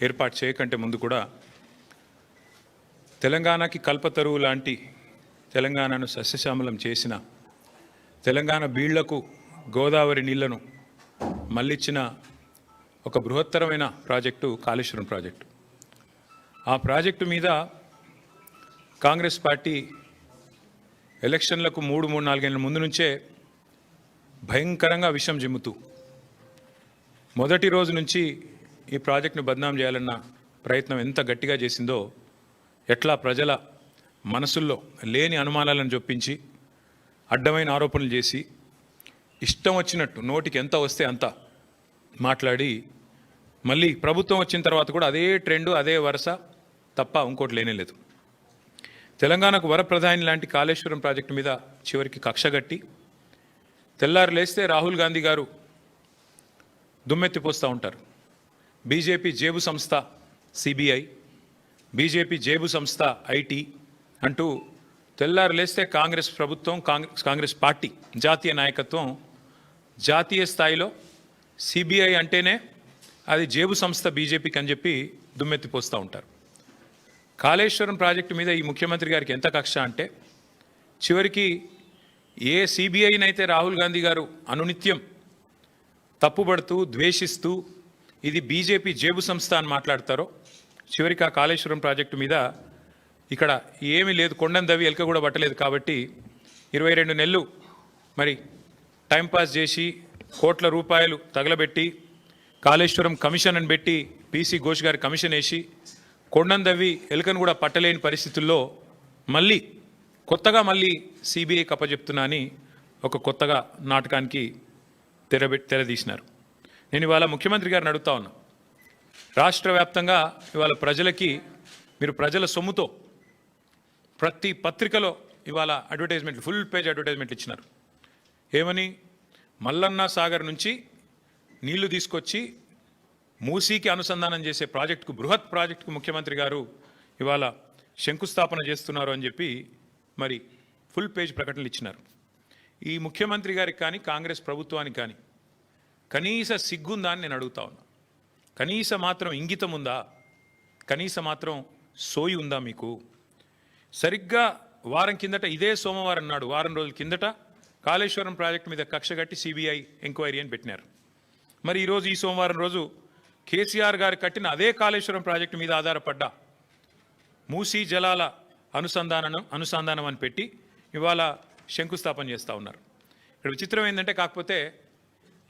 ఏర్పాటు చేయకంటే ముందు కూడా తెలంగాణకి కల్పతరువు లాంటి తెలంగాణను సస్యశ్యామలం చేసిన తెలంగాణ బీళ్లకు గోదావరి నీళ్లను మళ్ళిచ్చిన ఒక బృహత్తరమైన ప్రాజెక్టు కాళేశ్వరం ప్రాజెక్టు. ఆ ప్రాజెక్టు మీద కాంగ్రెస్ పార్టీ ఎలక్షన్లకు 3-4 ఏళ్ల ముందు నుంచే భయంకరంగా విషం జిమ్ముతూ మొదటి రోజు నుంచి ఈ ప్రాజెక్టును బద్నాం చేయాలన్న ప్రయత్నం ఎంత గట్టిగా చేసిందో, ఎట్లా ప్రజల మనసుల్లో లేని అనుమానాలను చొప్పించి అడ్డమైన ఆరోపణలు చేసి ఇష్టం వచ్చినట్టు నోటికి ఎంత వస్తే అంత మాట్లాడి మళ్ళీ ప్రభుత్వం వచ్చిన తర్వాత కూడా అదే ట్రెండు, అదే వరుస తప్ప ఇంకోటి లేనేలేదు. తెలంగాణకు వరప్రధాని లాంటి కాళేశ్వరం ప్రాజెక్టు మీద చివరికి కక్షగట్టి తెల్లారు లేస్తే రాహుల్ గాంధీ గారు దుమ్మెత్తిపోస్తూ ఉంటారు. బీజేపీ జేబు సంస్థ సిబిఐ, బీజేపీ జేబు సంస్థ ఐటీ అంటూ తెల్లారు లేస్తే కాంగ్రెస్ ప్రభుత్వం, కాంగ్రెస్ పార్టీ జాతీయ నాయకత్వం జాతీయ స్థాయిలో సిబిఐ అంటేనే అది జేబు సంస్థ బీజేపీకి అని చెప్పి దుమ్మెత్తిపోస్తూ ఉంటారు. కాళేశ్వరం ప్రాజెక్టు మీద ఈ ముఖ్యమంత్రి గారికి ఎంత కక్ష అంటే, చివరికి ఏ సిబిఐనైతే రాహుల్ గాంధీ గారు అనునిత్యం తప్పుపడుతూ ద్వేషిస్తూ ఇది బీజేపీ జేబు సంస్థ అని మాట్లాడతారో, చివరికి ఆ కాళేశ్వరం ప్రాజెక్టు మీద ఇక్కడ ఏమీ లేదు, కొండను దవి ఎలక కూడా పట్టలేదు కాబట్టి 22 నెలలు మరి టైంపాస్ చేసి కోట్ల రూపాయలు తగలబెట్టి కాళేశ్వరం కమిషన్ అని పెట్టి పీసీ ఘోష్ గారి కమిషన్ వేసి కొండను దవ్వి ఎలుకను కూడా పట్టలేని పరిస్థితుల్లో మళ్ళీ కొత్తగా సిబిఐ కప్పచెప్తున్నా అని ఒక కొత్తగా నాటకానికి తెరదీసినారు. నేను ఇవాళ ముఖ్యమంత్రి గారిని అడుగుతా ఉన్నా, రాష్ట్ర వ్యాప్తంగా ఇవాళ ప్రజలకి మీరు ప్రజల సొమ్ముతో ప్రతి పత్రికలో ఇవాళ అడ్వర్టైజ్మెంట్లు, ఫుల్ పేజ్ అడ్వర్టైజ్మెంట్లు ఇచ్చినారు. ఏమని? మల్లన్న సాగర్ నుంచి నీళ్లు తీసుకొచ్చి మూసీకి అనుసంధానం చేసే ప్రాజెక్టుకు, బృహత్ ప్రాజెక్టుకు ముఖ్యమంత్రి గారు ఇవాళ శంకుస్థాపన చేస్తున్నారు అని చెప్పి మరి ఫుల్ పేజ్ ప్రకటనలు ఇచ్చినారు. ఈ ముఖ్యమంత్రి గారికి కానీ కాంగ్రెస్ ప్రభుత్వానికి కానీ కనీస సిగ్గుందా అని నేను అడుగుతా ఉన్నా. కనీస మాత్రం ఇంగితం ఉందా? కనీస మాత్రం సోయి ఉందా మీకు? సరిగ్గా వారం కిందట, ఇదే సోమవారం నాడు, వారం రోజుల కిందట కాళేశ్వరం ప్రాజెక్టు మీద కక్షగట్టి సిబిఐ ఎంక్వైరీ అని పెట్టినారు. మరి ఈరోజు ఈ సోమవారం రోజు కేసీఆర్ గారు కట్టిన అదే కాళేశ్వరం ప్రాజెక్టు మీద ఆధారపడ్డ మూసీ జలాల అనుసంధానం అని పెట్టి ఇవాళ శంకుస్థాపన చేస్తూ ఉన్నారు. ఇక్కడ విచిత్రం ఏంటంటే, కాకపోతే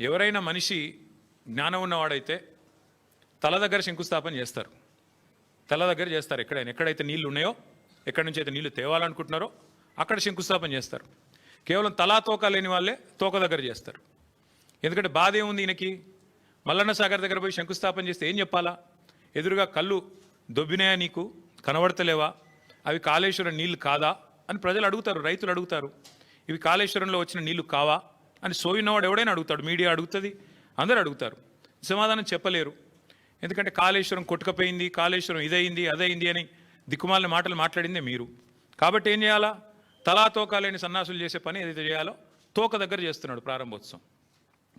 ఎవరైనా మనిషి జ్ఞానం ఉన్నవాడైతే తల దగ్గర శంకుస్థాపన చేస్తారు, తల దగ్గర చేస్తారు. ఎక్కడైతే నీళ్లు ఉన్నాయో, ఎక్కడి నుంచి అయితే నీళ్లు తేవాలనుకుంటున్నారో అక్కడ శంకుస్థాపన చేస్తారు. కేవలం తలా తోక లేని వాళ్ళే తోక దగ్గర చేస్తారు. ఎందుకంటే బాధ ఏముంది ఈయనకి? మల్లన్న సాగర్ దగ్గర పోయి శంకుస్థాపన చేస్తే ఏం చెప్పాలా? ఎదురుగా కళ్ళు దొబ్బినాయా, నీకు కనబడతలేవా, అవి కాళేశ్వరం నీళ్లు కాదా అని ప్రజలు అడుగుతారు, రైతులు అడుగుతారు. ఇవి కాళేశ్వరంలో వచ్చిన నీళ్లు కావా అని సోయినవాడు ఎవడైనా అడుగుతాడు, మీడియా అడుగుతుంది, అందరూ అడుగుతారు. సమాధానం చెప్పలేరు. ఎందుకంటే కాళేశ్వరం కొట్టుకపోయింది, కాళేశ్వరం ఇదయింది అదయింది అని దిక్కుమాలిన మాటలు మాట్లాడిందే మీరు. కాబట్టి ఏం చేయాలా? తలా తోక లేని సన్నాసులు చేసే పని ఏదైతే చేయాలో తోక దగ్గర చేస్తున్నాడు ప్రారంభోత్సవం.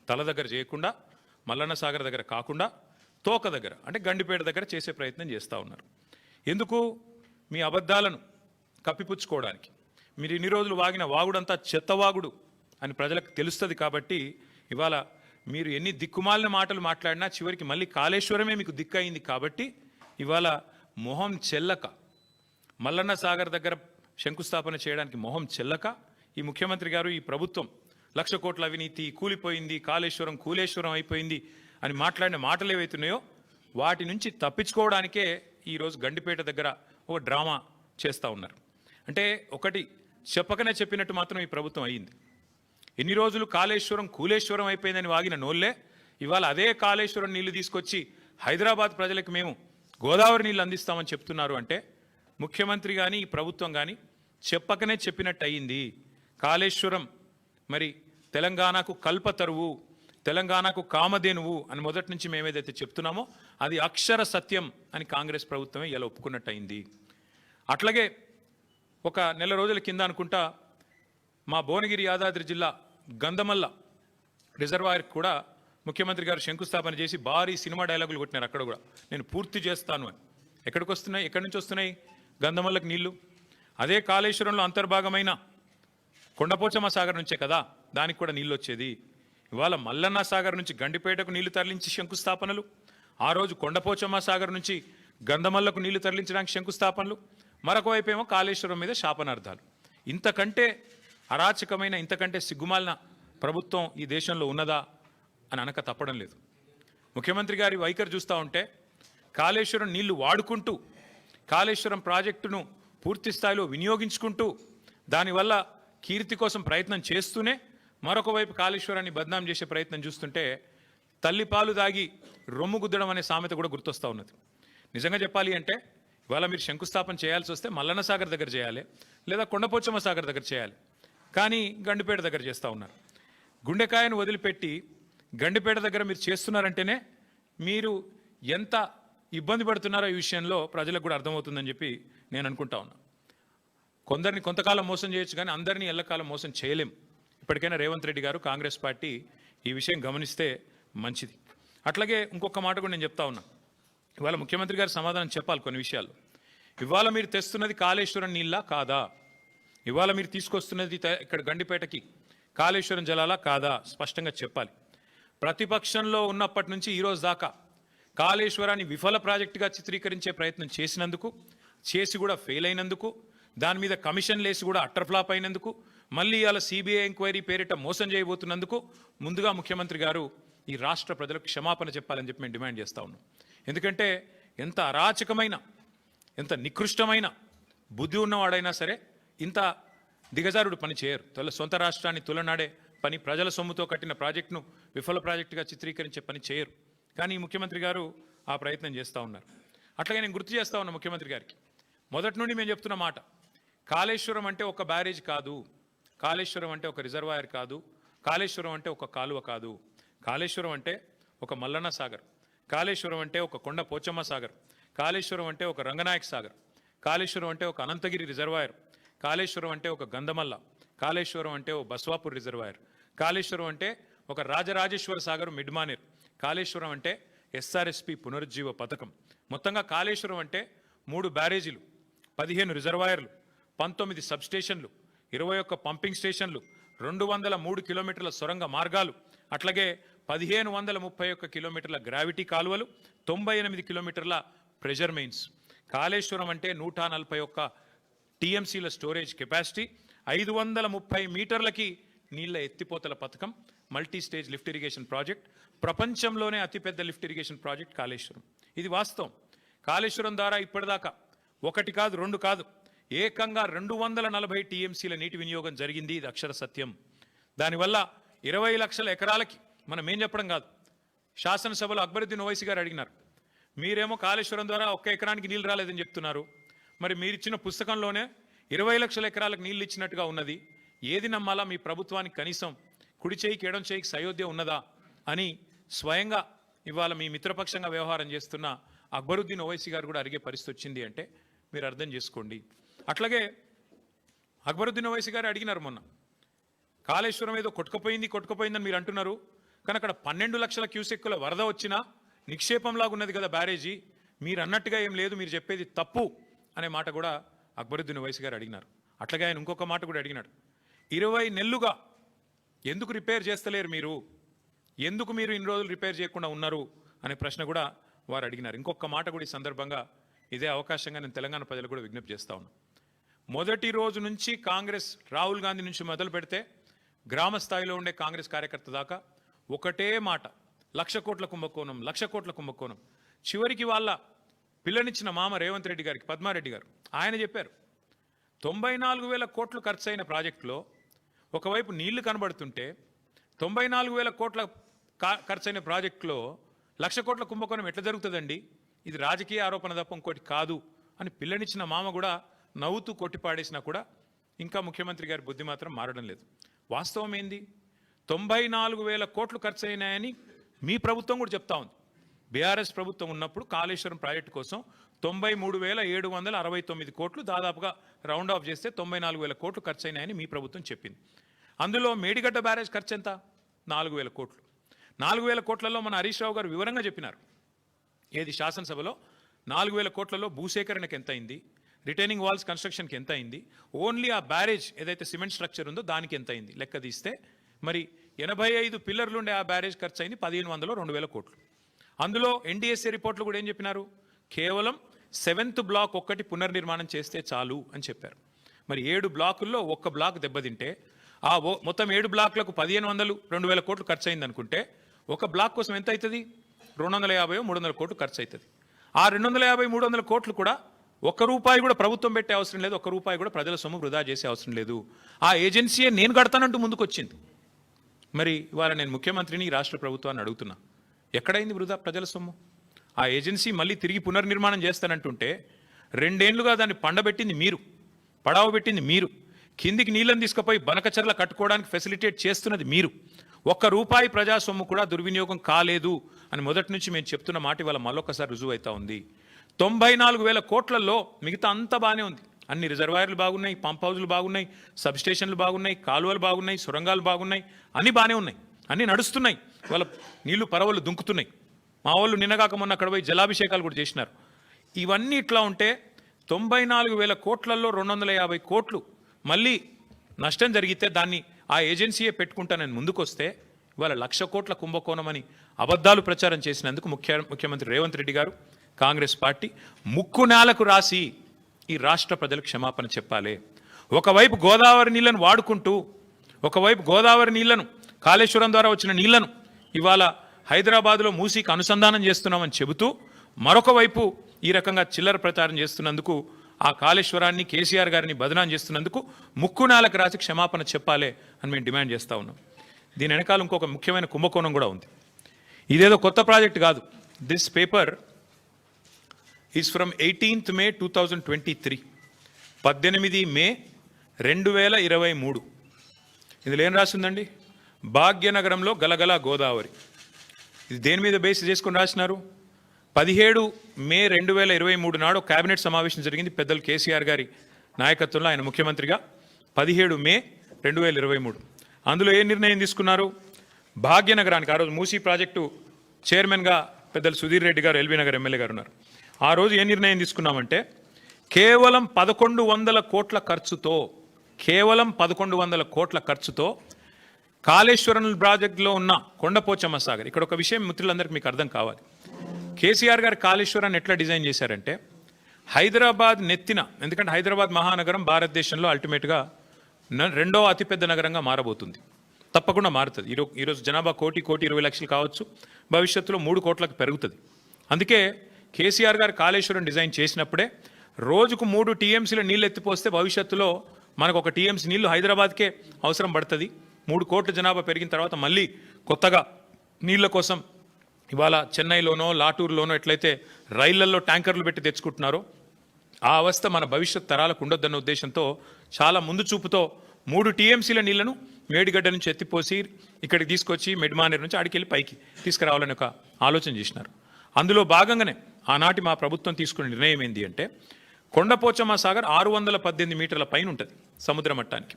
తల దగ్గర చేయకుండా, మల్లన్న సాగర్ దగ్గర కాకుండా తోక దగ్గర, అంటే గండిపేట దగ్గర చేసే ప్రయత్నం చేస్తూ ఉన్నారు. ఎందుకు? మీ అబద్ధాలను కప్పిపుచ్చుకోవడానికి. మీరు ఇన్ని రోజులు వాగిన వాగుడంతా చెత్తవాగుడు అని ప్రజలకు తెలుస్తుంది. కాబట్టి ఇవాళ మీరు ఎన్ని దిక్కుమాలిన మాటలు మాట్లాడినా చివరికి మళ్ళీ కాళేశ్వరమే మీకు దిక్కయింది. కాబట్టి ఇవాళ మొహం చెల్లక, మల్లన్న సాగర్ దగ్గర శంకుస్థాపన చేయడానికి మొహం చెల్లక ఈ ముఖ్యమంత్రి గారు, ఈ ప్రభుత్వం 1,00,000 కోట్ల అవినీతి, కూలిపోయింది, కాళేశ్వరం కూలేశ్వరం అయిపోయింది అని మాట్లాడిన మాటలు ఏవైతున్నాయో వాటి నుంచి తప్పించుకోవడానికే ఈరోజు గండిపేట దగ్గర ఒక డ్రామా చేస్తూ ఉన్నారు. అంటే ఒకటి చెప్పకనే చెప్పినట్టు మాత్రం ఈ ప్రభుత్వం అయ్యింది. ఎన్ని రోజులు కాళేశ్వరం కూలేశ్వరం అయిపోయిందని వాగిన నోళ్ళే ఇవాళ అదే కాళేశ్వరం నీళ్లు తీసుకొచ్చి హైదరాబాద్ ప్రజలకు మేము గోదావరి నీళ్ళు అందిస్తామని చెప్తున్నారు. అంటే ముఖ్యమంత్రి కానీ ఈ ప్రభుత్వం కానీ చెప్పకనే చెప్పినట్టు అయ్యింది. కాళేశ్వరం మరి తెలంగాణకు కల్పతరువు, తెలంగాణకు కామధేనువు అని మొదటి నుంచి మేమేదైతే చెప్తున్నామో అది అక్షర సత్యం అని కాంగ్రెస్ ప్రభుత్వమే ఇలా ఒప్పుకున్నట్టు అయింది. అట్లాగే ఒక నెల రోజుల కింద అనుకుంటా మా భువనగిరి యాదాద్రి జిల్లా గంధమల్ల రిజర్వాయర్కి కూడా ముఖ్యమంత్రి గారు శంకుస్థాపన చేసి భారీ సినిమా డైలాగులు కొట్టినారు అక్కడ కూడా, నేను పూర్తి చేస్తాను అని. ఎక్కడికి వస్తున్నాయి, ఎక్కడి నుంచి వస్తున్నాయి గంధమల్లకి నీళ్లు? అదే కాళేశ్వరంలో అంతర్భాగమైన కొండపోచమ్మ సాగర్ నుంచే కదా దానికి కూడా నీళ్ళు వచ్చేది. ఇవాళ మల్లన్న సాగర్ నుంచి గండిపేటకు నీళ్లు తరలించి శంకుస్థాపనలు, ఆ రోజు కొండపోచమ్మ సాగర్ నుంచి గంధమల్లకు నీళ్లు తరలించడానికి శంకుస్థాపనలు, మరొక వైపు ఏమో కాళేశ్వరం మీద శాపనార్థాలు. ఇంతకంటే అరాచకమైన, ఇంతకంటే సిగ్గుమాలిన ప్రభుత్వం ఈ దేశంలో ఉన్నదా అని అనక తప్పడం లేదు. ముఖ్యమంత్రి గారి వైఖరి చూస్తూ ఉంటే కాళేశ్వరం నీళ్లు వాడుకుంటూ, కాళేశ్వరం ప్రాజెక్టును పూర్తి స్థాయిలో వినియోగించుకుంటూ, దానివల్ల కీర్తి కోసం ప్రయత్నం చేస్తూనే మరొక వైపు కాళేశ్వరాన్ని బద్నాం చేసే ప్రయత్నం చూస్తుంటే తల్లిపాలు దాగి రొమ్ము గుద్దడం అనే సామెత కూడా గుర్తొస్తూ ఉన్నది. నిజంగా చెప్పాలి అంటే ఇవాళ మీరు శంకుస్థాపన చేయాల్సి వస్తే మల్లన్న సాగర్ దగ్గర చేయాలి, లేదా కొండపోచమ్మ సాగర్ దగ్గర చేయాలి. కానీ గండిపేట దగ్గర చేస్తూ ఉన్నారు. గుండెకాయను వదిలిపెట్టి గండిపేట దగ్గర మీరు చేస్తున్నారంటేనే మీరు ఎంత ఇబ్బంది పడుతున్నారో ఈ విషయంలో ప్రజలకు కూడా అర్థమవుతుందని చెప్పి నేను అనుకుంటా ఉన్నా. కొందరిని కొంతకాలం మోసం చేయొచ్చు, కానీ అందరినీ ఎల్లకాలం మోసం చేయలేం. ఇప్పటికైనా రేవంత్ రెడ్డి గారు, కాంగ్రెస్ పార్టీ ఈ విషయం గమనిస్తే మంచిది. అట్లాగే ఇంకొక మాట కూడా నేను చెప్తా ఉన్నా, ఇవాళ ముఖ్యమంత్రి గారు సమాధానం చెప్పాలి కొన్ని విషయాలు. ఇవాళ మీరు తెస్తున్నది కాళేశ్వరం నీళ్ళ కాదా? ఇవాళ మీరు తీసుకొస్తున్నది ఇక్కడ గండిపేటకి కాళేశ్వరం జలాలా కాదా? స్పష్టంగా చెప్పాలి. ప్రతిపక్షంలో ఉన్నప్పటి నుంచి ఈరోజు దాకా కాళేశ్వరాన్ని విఫల ప్రాజెక్టుగా చిత్రీకరించే ప్రయత్నం చేసినందుకు, చేసి కూడా ఫెయిల్ అయినందుకు, దాని మీద కమిషన్ లేసి కూడా అట్టర్ ఫ్లాప్ అయినందుకు, మళ్ళీ ఇవాళ సిబిఐ ఎంక్వైరీ పేరిట మోసం చేయబోతున్నందుకు ముందుగా ముఖ్యమంత్రి గారు ఈ రాష్ట్ర ప్రజలకు క్షమాపణ చెప్పాలని చెప్పి మేము డిమాండ్ చేస్తూ ఉన్నాం. ఎందుకంటే ఎంత అరాచకమైన, ఎంత నికృష్టమైన బుద్ధి ఉన్నవాడైనా సరే ఇంత దిగజారుడు పని చేయరు. సొంత రాష్ట్రాన్ని తులనాడే పని, ప్రజల సొమ్ముతో కట్టిన ప్రాజెక్టును విఫల ప్రాజెక్టుగా చిత్రీకరించే పని చేయరు. కానీ ముఖ్యమంత్రి గారు ఆ ప్రయత్నం చేస్తూ ఉన్నారు. అట్లాగే నేను గుర్తు చేస్తూ ఉన్నా ముఖ్యమంత్రి గారికి, మొదటి నుండి మేము చెప్తున్న మాట, కాళేశ్వరం అంటే ఒక బ్యారేజ్ కాదు, కాళేశ్వరం అంటే ఒక రిజర్వాయర్ కాదు, కాళేశ్వరం అంటే ఒక కాలువ కాదు, కాళేశ్వరం అంటే ఒక మల్లన్న సాగర్, కాళేశ్వరం అంటే ఒక కొండ పోచమ్మ సాగర్, కాళేశ్వరం అంటే ఒక రంగనాయక్ సాగర్, కాళేశ్వరం అంటే ఒక అనంతగిరి రిజర్వాయర్, కాళేశ్వరం అంటే ఒక గంధమల్ల, కాళేశ్వరం అంటే ఒక బస్వాపూర్ రిజర్వాయర్, కాళేశ్వరం అంటే ఒక రాజరాజేశ్వర సాగర్ మిడ్మానేర్, కాళేశ్వరం అంటే ఎస్ఆర్ఎస్పి పునరుజ్జీవ పథకం. మొత్తంగా కాళేశ్వరం అంటే 3 బ్యారేజీలు, 15 రిజర్వాయర్లు, 19 సబ్స్టేషన్లు, 21 పంపింగ్ స్టేషన్లు, 203 కిలోమీటర్ల సొరంగ మార్గాలు, అట్లాగే 1531 కిలోమీటర్ల గ్రావిటీ కాలువలు, 98 కిలోమీటర్ల ప్రెషర్ మెయిన్స్. కాళేశ్వరం అంటే 141 టీఎంసీల స్టోరేజ్ కెపాసిటీ, 530 మీటర్లకి నీళ్ల ఎత్తిపోతల పథకం, multi stage lift irrigation project, ప్రపంచంలోనే అతిపెద్ద లిఫ్ట్ ఇరిగేషన్ ప్రాజెక్ట్ కాళేశ్వరం. ఇది వాస్తవం. కాళేశ్వరం ద్వారా ఇప్పటిదాకా 1 కాదు 2 కాదు, ఏకంగా 240 టీఎంసీల నీటి వినియోగం జరిగింది. ఇది అక్షర సత్యం. దానివల్ల 20 లక్షల ఎకరాలకి, మనం ఏం చెప్పడం కాదు, శాసనసభలో అక్బరుద్దీన్ ఓవైసీ గారు అడిగినారు, మీరేమో కాళేశ్వరం ద్వారా 1 ఎకరానికి నీళ్ళు రాలేదని చెప్తున్నారు, మరి మీరు ఇచ్చిన పుస్తకంలోనే 20 లక్షల ఎకరాలకు నీళ్ళు ఇచ్చినట్టుగా ఉన్నది, ఏది నమ్మాలా? మీ ప్రభుత్వానికి కనీసం కుడి చేయికి ఎడం చేయికి సయోధ్య ఉన్నదా అని స్వయంగా ఇవాళ మీ మిత్రపక్షంగా వ్యవహారం చేస్తున్న అక్బరుద్దీన్ ఓవైసీ గారు కూడా అడిగే పరిస్థితి వచ్చింది అంటే మీరు అర్థం చేసుకోండి. అట్లాగే అక్బరుద్దీన్ ఓవైసీ గారు అడిగినారు మొన్న, కాళేశ్వరం ఏదో కొట్టుకుపోయిందని మీరు అంటున్నారు, కానీ అక్కడ 12 లక్షల క్యూసెక్కుల వరద వచ్చినా నిక్షేపంలాగా ఉన్నది కదా బ్యారేజీ, మీరు అన్నట్టుగా ఏం లేదు, మీరు చెప్పేది తప్పు అనే మాట కూడా అక్బరుద్దీన్ ఓవైసీ గారు అడిగినారు. అట్లాగే ఆయన ఇంకొక మాట కూడా అడిగినాడు, 20 నెలలుగా ఎందుకు రిపేర్ చేస్తలేరు మీరు, ఎందుకు మీరు ఇన్ని రోజులు రిపేర్ చేయకుండా ఉన్నారు అనే ప్రశ్న కూడా వారు అడిగినారు. ఇంకొక మాట కూడా ఈ సందర్భంగా ఇదే అవకాశంగా నేను తెలంగాణ ప్రజలకు కూడా విజ్ఞప్తి చేస్తా ఉన్నాను. మొదటి రోజు నుంచి కాంగ్రెస్, రాహుల్ గాంధీ నుంచి మొదలు పెడితే గ్రామ స్థాయిలో ఉండే కాంగ్రెస్ కార్యకర్త దాకా ఒకటే మాట, 1,00,000 కోట్ల కుంభకోణం, 1,00,000 కోట్ల కుంభకోణం. చివరికి వాళ్ళ పిల్లనిచ్చిన మామ రేవంత్ రెడ్డి గారికి, పద్మారెడ్డి గారు, ఆయన చెప్పారు 94,000 కోట్లు ఖర్చు అయిన ప్రాజెక్టులో ఒకవైపు నీళ్లు కనబడుతుంటే 94,000 కోట్ల ఖర్చైన ప్రాజెక్టులో 1,00,000 కోట్ల కుంభకోణం ఎట్లా జరుగుతుందండి, ఇది రాజకీయ ఆరోపణ తప్ప ఇంకోటి కాదు అని పిల్లనిచ్చిన మామ కూడా నవ్వుతూ కొట్టిపాడేసినా కూడా ఇంకా ముఖ్యమంత్రి గారి బుద్ధి మాత్రం మారడం లేదు. వాస్తవం ఏంది, 94,000 కోట్లు ఖర్చు అయినాయని మీ ప్రభుత్వం కూడా చెప్తా ఉంది. బీఆర్ఎస్ ప్రభుత్వం ఉన్నప్పుడు కాళేశ్వరం ప్రాజెక్టు కోసం 93,769 కోట్లు, దాదాపుగా రౌండ్ ఆఫ్ చేస్తే 94,000 కోట్లు ఖర్చు అయినాయని మీ ప్రభుత్వం చెప్పింది. అందులో మేడిగడ్డ బ్యారేజ్ ఖర్చు ఎంత, 4,000 కోట్లు. 4,000 కోట్లలో మన హరీష్ రావు గారు వివరంగా చెప్పినారు. ఏది శాసనసభలో 4,000 కోట్లలో భూసేకరణకు ఎంత అయింది, రిటైనింగ్ వాల్స్ కన్స్ట్రక్షన్కి ఎంత అయింది, ఓన్లీ ఆ బ్యారేజ్ ఏదైతే సిమెంట్ స్ట్రక్చర్ ఉందో దానికి ఎంత అయింది లెక్క తీస్తే మరి 85 పిల్లర్లు ఉండే ఆ బ్యారేజ్ ఖర్చు అయింది 1,500 2,000 కోట్లు. అందులో ఎన్డీఎస్ఏ రిపోర్ట్లు కూడా ఏం చెప్పినారు, కేవలం 7th బ్లాక్ ఒక్కటి పునర్నిర్మాణం చేస్తే చాలు అని చెప్పారు. మరి 7 బ్లాకుల్లో ఒక్క బ్లాక్ దెబ్బతింటే ఆ మొత్తం 7 బ్లాక్లకు 1,500 2,000 కోట్లు ఖర్చు అయింది అనుకుంటే ఒక బ్లాక్ కోసం ఎంత అవుతుంది, 250 300 కోట్లు ఖర్చు అవుతుంది. ఆ 250 300 కోట్లు కూడా ఒక్క రూపాయి కూడా ప్రభుత్వం పెట్టే అవసరం లేదు, ఒక్క రూపాయి కూడా ప్రజల సొమ్ము వృధా చేసే అవసరం లేదు. ఆ ఏజెన్సీయే నేను కడతానంటూ ముందుకు వచ్చింది. మరి ఇవాళ నేను ముఖ్యమంత్రిని రాష్ట్ర ప్రభుత్వాన్ని అడుగుతున్నా, ఎక్కడైంది వృధా ప్రజల సొమ్ము? ఆ ఏజెన్సీ మళ్ళీ తిరిగి పునర్నిర్మాణం చేస్తానంటుంటే 2 ఏళ్లుగా దాన్ని పండబెట్టింది మీరు, పడావ పెట్టింది మీరు, కిందికి నీళ్ళని తీసుకుపోయి బనకచర్ల కట్టుకోవడానికి ఫెసిలిటేట్ చేస్తున్నది మీరు. ఒక్క రూపాయి ప్రజా సొమ్ము కూడా దుర్వినియోగం కాలేదు అని మొదటి నుంచి మేము చెప్తున్న మాట ఇవాళ మళ్ళొక్కసారి రుజువు అవుతా ఉంది. 94,000 కోట్లలో మిగతా అంతా బాగానే ఉంది. అన్ని రిజర్వాయర్లు బాగున్నాయి, పంప్ హౌజులు బాగున్నాయి, సబ్ స్టేషన్లు బాగున్నాయి, కాలువలు బాగున్నాయి, సొరంగాలు బాగున్నాయి, అన్నీ బాగానే ఉన్నాయి, అన్నీ నడుస్తున్నాయి. వాళ్ళ నీళ్లు పరవలు దుంకుతున్నాయి. మా వాళ్ళు నిన్నగాక మొన్న అక్కడ పోయి జలాభిషేకాలు కూడా చేసినారు. ఇవన్నీ ఇట్లా ఉంటే 94,000 కోట్లలో 250 కోట్లు మళ్ళీ నష్టం జరిగితే దాన్ని ఆ ఏజెన్సీయే పెట్టుకుంటానని ముందుకొస్తే ఇవాళ 1,00,000 కోట్ల కుంభకోణం అని అబద్ధాలు ప్రచారం చేసినందుకు ముఖ్యమంత్రి రేవంత్ రెడ్డి గారు, కాంగ్రెస్ పార్టీ ముక్కు నేలకు రాసి ఈ రాష్ట్ర ప్రజలకు క్షమాపణ చెప్పాలి. ఒకవైపు గోదావరి నీళ్లను వాడుకుంటూ, ఒకవైపు గోదావరి నీళ్లను కాళేశ్వరం ద్వారా వచ్చిన నీళ్లను ఇవాళ హైదరాబాద్లో మూసీకి అనుసంధానం చేస్తున్నామని చెబుతూ మరొక వైపు ఈ రకంగా చిల్లర ప్రచారం చేస్తున్నందుకు, ఆ కాళేశ్వరాన్ని కేసీఆర్ గారిని బదనాం చేస్తున్నందుకు ముక్కు నేలకు రాసి క్షమాపణ చెప్పాలి అని మేము డిమాండ్ చేస్తూ ఉన్నాం. దీని వెనకాల ఇంకొక ముఖ్యమైన కుంభకోణం కూడా ఉంది. ఇదేదో కొత్త ప్రాజెక్ట్ కాదు. This paper is from 18th May 2023, 18 మే 2023. ఇందులో ఏం రాసిందండి, భాగ్యనగరంలో గలగల గోదావరి. ఇది దేని మీద బేస్ చేసుకొని రాసినారు? 17 మే 2023 నాడు కేబినెట్ సమావేశం జరిగింది పెద్దలు కేసీఆర్ గారి నాయకత్వంలో, ఆయన ముఖ్యమంత్రిగా. 17 మే 2023 అందులో ఏ నిర్ణయం తీసుకున్నారు? భాగ్యనగరానికి ఆ రోజు మూసీ ప్రాజెక్టు చైర్మన్గా పెద్దలు సుధీర్ రెడ్డి గారు, ఎల్బీ నగర్ ఎమ్మెల్యే గారు ఉన్నారు. ఆ రోజు ఏ నిర్ణయం తీసుకున్నామంటే కేవలం 1,100 కోట్ల ఖర్చుతో, కేవలం 1,100 కోట్ల ఖర్చుతో కాళేశ్వరం ప్రాజెక్టులో ఉన్న కొండపోచమ్మ సాగర్. ఇక్కడ ఒక విషయం మిత్రులందరికీ మీకు అర్థం కావాలి. కేసీఆర్ గారు కాళేశ్వరాన్ని ఎట్లా డిజైన్ చేశారంటే హైదరాబాద్ నెత్తిన, ఎందుకంటే హైదరాబాద్ మహానగరం భారతదేశంలో అల్టిమేట్గా 2వ అతిపెద్ద నగరంగా మారబోతుంది, తప్పకుండా మారుతుంది. ఈరోజు జనాభా 1,20,00,000 కావచ్చు, భవిష్యత్తులో 3 కోట్లకు పెరుగుతుంది. అందుకే కేసీఆర్ గారు కాళేశ్వరం డిజైన్ చేసినప్పుడే రోజుకు 3 టీఎంసీల నీళ్ళు ఎత్తిపోస్తే భవిష్యత్తులో మనకు 1 టీఎంసీ నీళ్లు హైదరాబాద్కే అవసరం పడుతుంది. 3 కోట్ల జనాభా పెరిగిన తర్వాత మళ్ళీ కొత్తగా నీళ్ల కోసం ఇవాళ చెన్నైలోనో లాటూరులోనో ఎట్లయితే రైళ్లలో ట్యాంకర్లు పెట్టి తెచ్చుకుంటున్నారో ఆ అవస్థ మన భవిష్యత్ తరాలకు ఉండొద్దన్న ఉద్దేశంతో చాలా ముందు చూపుతో 3 టీఎంసీల నీళ్లను మేడిగడ్డ నుంచి ఎత్తిపోసి ఇక్కడికి తీసుకొచ్చి మెడ్మానేర్ నుంచి ఆడికెళ్ళి పైకి తీసుకురావాలని ఒక ఆలోచన చేసినారు. అందులో భాగంగానే ఆనాటి మా ప్రభుత్వం తీసుకున్న నిర్ణయం ఏంటి అంటే కొండపోచమ్మ సాగర్ 618 మీటర్ల పైన ఉంటుంది సముద్ర మట్టానికి,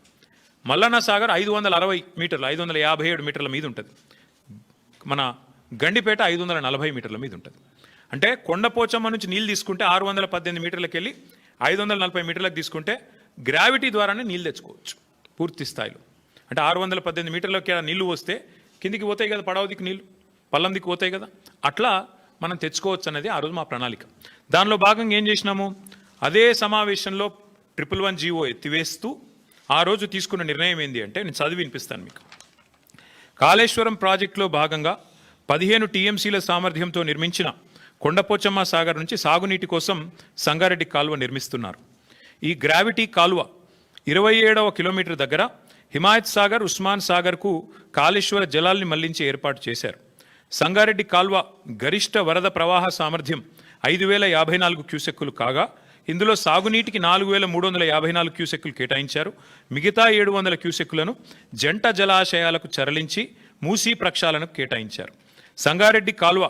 మల్లన్న సాగర్ 560 మీటర్లు 557 మీటర్ల మీద ఉంటుంది, మన గండిపేట 540 మీటర్ల మీద ఉంటుంది. అంటే కొండపోచమ్మ నుంచి నీళ్ళు తీసుకుంటే 618 మీటర్లకు వెళ్ళి 540 మీటర్లకు తీసుకుంటే గ్రావిటీ ద్వారానే నీళ్ళు తెచ్చుకోవచ్చు పూర్తి స్థాయిలో. అంటే 618 మీటర్లకి నీళ్లు వస్తే కిందికి పోతాయి కదా, పడవ దిక్కు నీళ్ళు పల్లం దిక్కు పోతాయి కదా, అట్లా మనం తెచ్చుకోవచ్చు అనేది ఆ రోజు మా ప్రణాళిక. దానిలో భాగంగా ఏం చేసినాము, అదే సమావేశంలో 111 జీవో ఎత్తివేస్తూ ఆ రోజు తీసుకున్న నిర్ణయం ఏంటి అంటే నేను చదివి వినిపిస్తాను మీకు. కాళేశ్వరం ప్రాజెక్టులో భాగంగా 15 టీఎంసీల సామర్థ్యంతో నిర్మించిన కొండపోచమ్మ సాగర్ నుంచి సాగునీటి కోసం సంగారెడ్డి కాలువ నిర్మిస్తున్నారు. ఈ గ్రావిటీ కాలువ 27వ కిలోమీటర్ దగ్గర హిమాయత్ సాగర్, ఉస్మాన్ సాగర్కు కాళేశ్వర జలాల్ని మళ్లించి ఏర్పాటు చేశారు. సంగారెడ్డి కాల్వ గరిష్ట వరద ప్రవాహ సామర్థ్యం 5,054 క్యూసెక్కులు కాగా ఇందులో సాగునీటికి 4,354 క్యూసెక్కులు కేటాయించారు. మిగతా 700 క్యూసెక్కులను జంట జలాశయాలకు తరలించి మూసీ ప్రక్షాళనకు కేటాయించారు. సంగారెడ్డి కాల్వ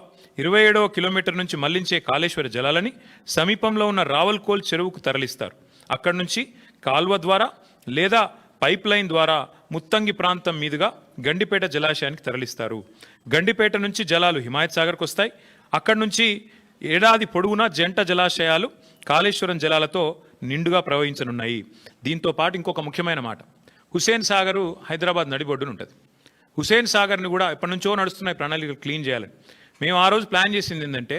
27వ కిలోమీటర్ నుంచి మళ్లించే కాళేశ్వర జలాలని సమీపంలో ఉన్న రావల్కోల్ చెరువుకు తరలిస్తారు. అక్కడి నుంచి కాల్వ ద్వారా లేదా పైప్ లైన్ ద్వారా ముత్తంగి ప్రాంతం మీదుగా గండిపేట జలాశయానికి తరలిస్తారు. గండిపేట నుంచి జలాలు హిమాయత్ సాగర్కు వస్తాయి. అక్కడి నుంచి ఏడాది పొడవునా జంట జలాశయాలు కాళేశ్వరం జలాలతో నిండుగా ప్రవహించనున్నాయి. దీంతో పాటు ఇంకొక ముఖ్యమైన మాట, హుసేన్ సాగరు హైదరాబాద్ నడిబొడ్డున ఉంటుంది. హుసేన్ సాగర్ని కూడా ఎప్పటి నుంచో నడుస్తున్నాయి ప్రణాళికలు క్లీన్ చేయాలని. మేము ఆ రోజు ప్లాన్ చేసింది ఏంటంటే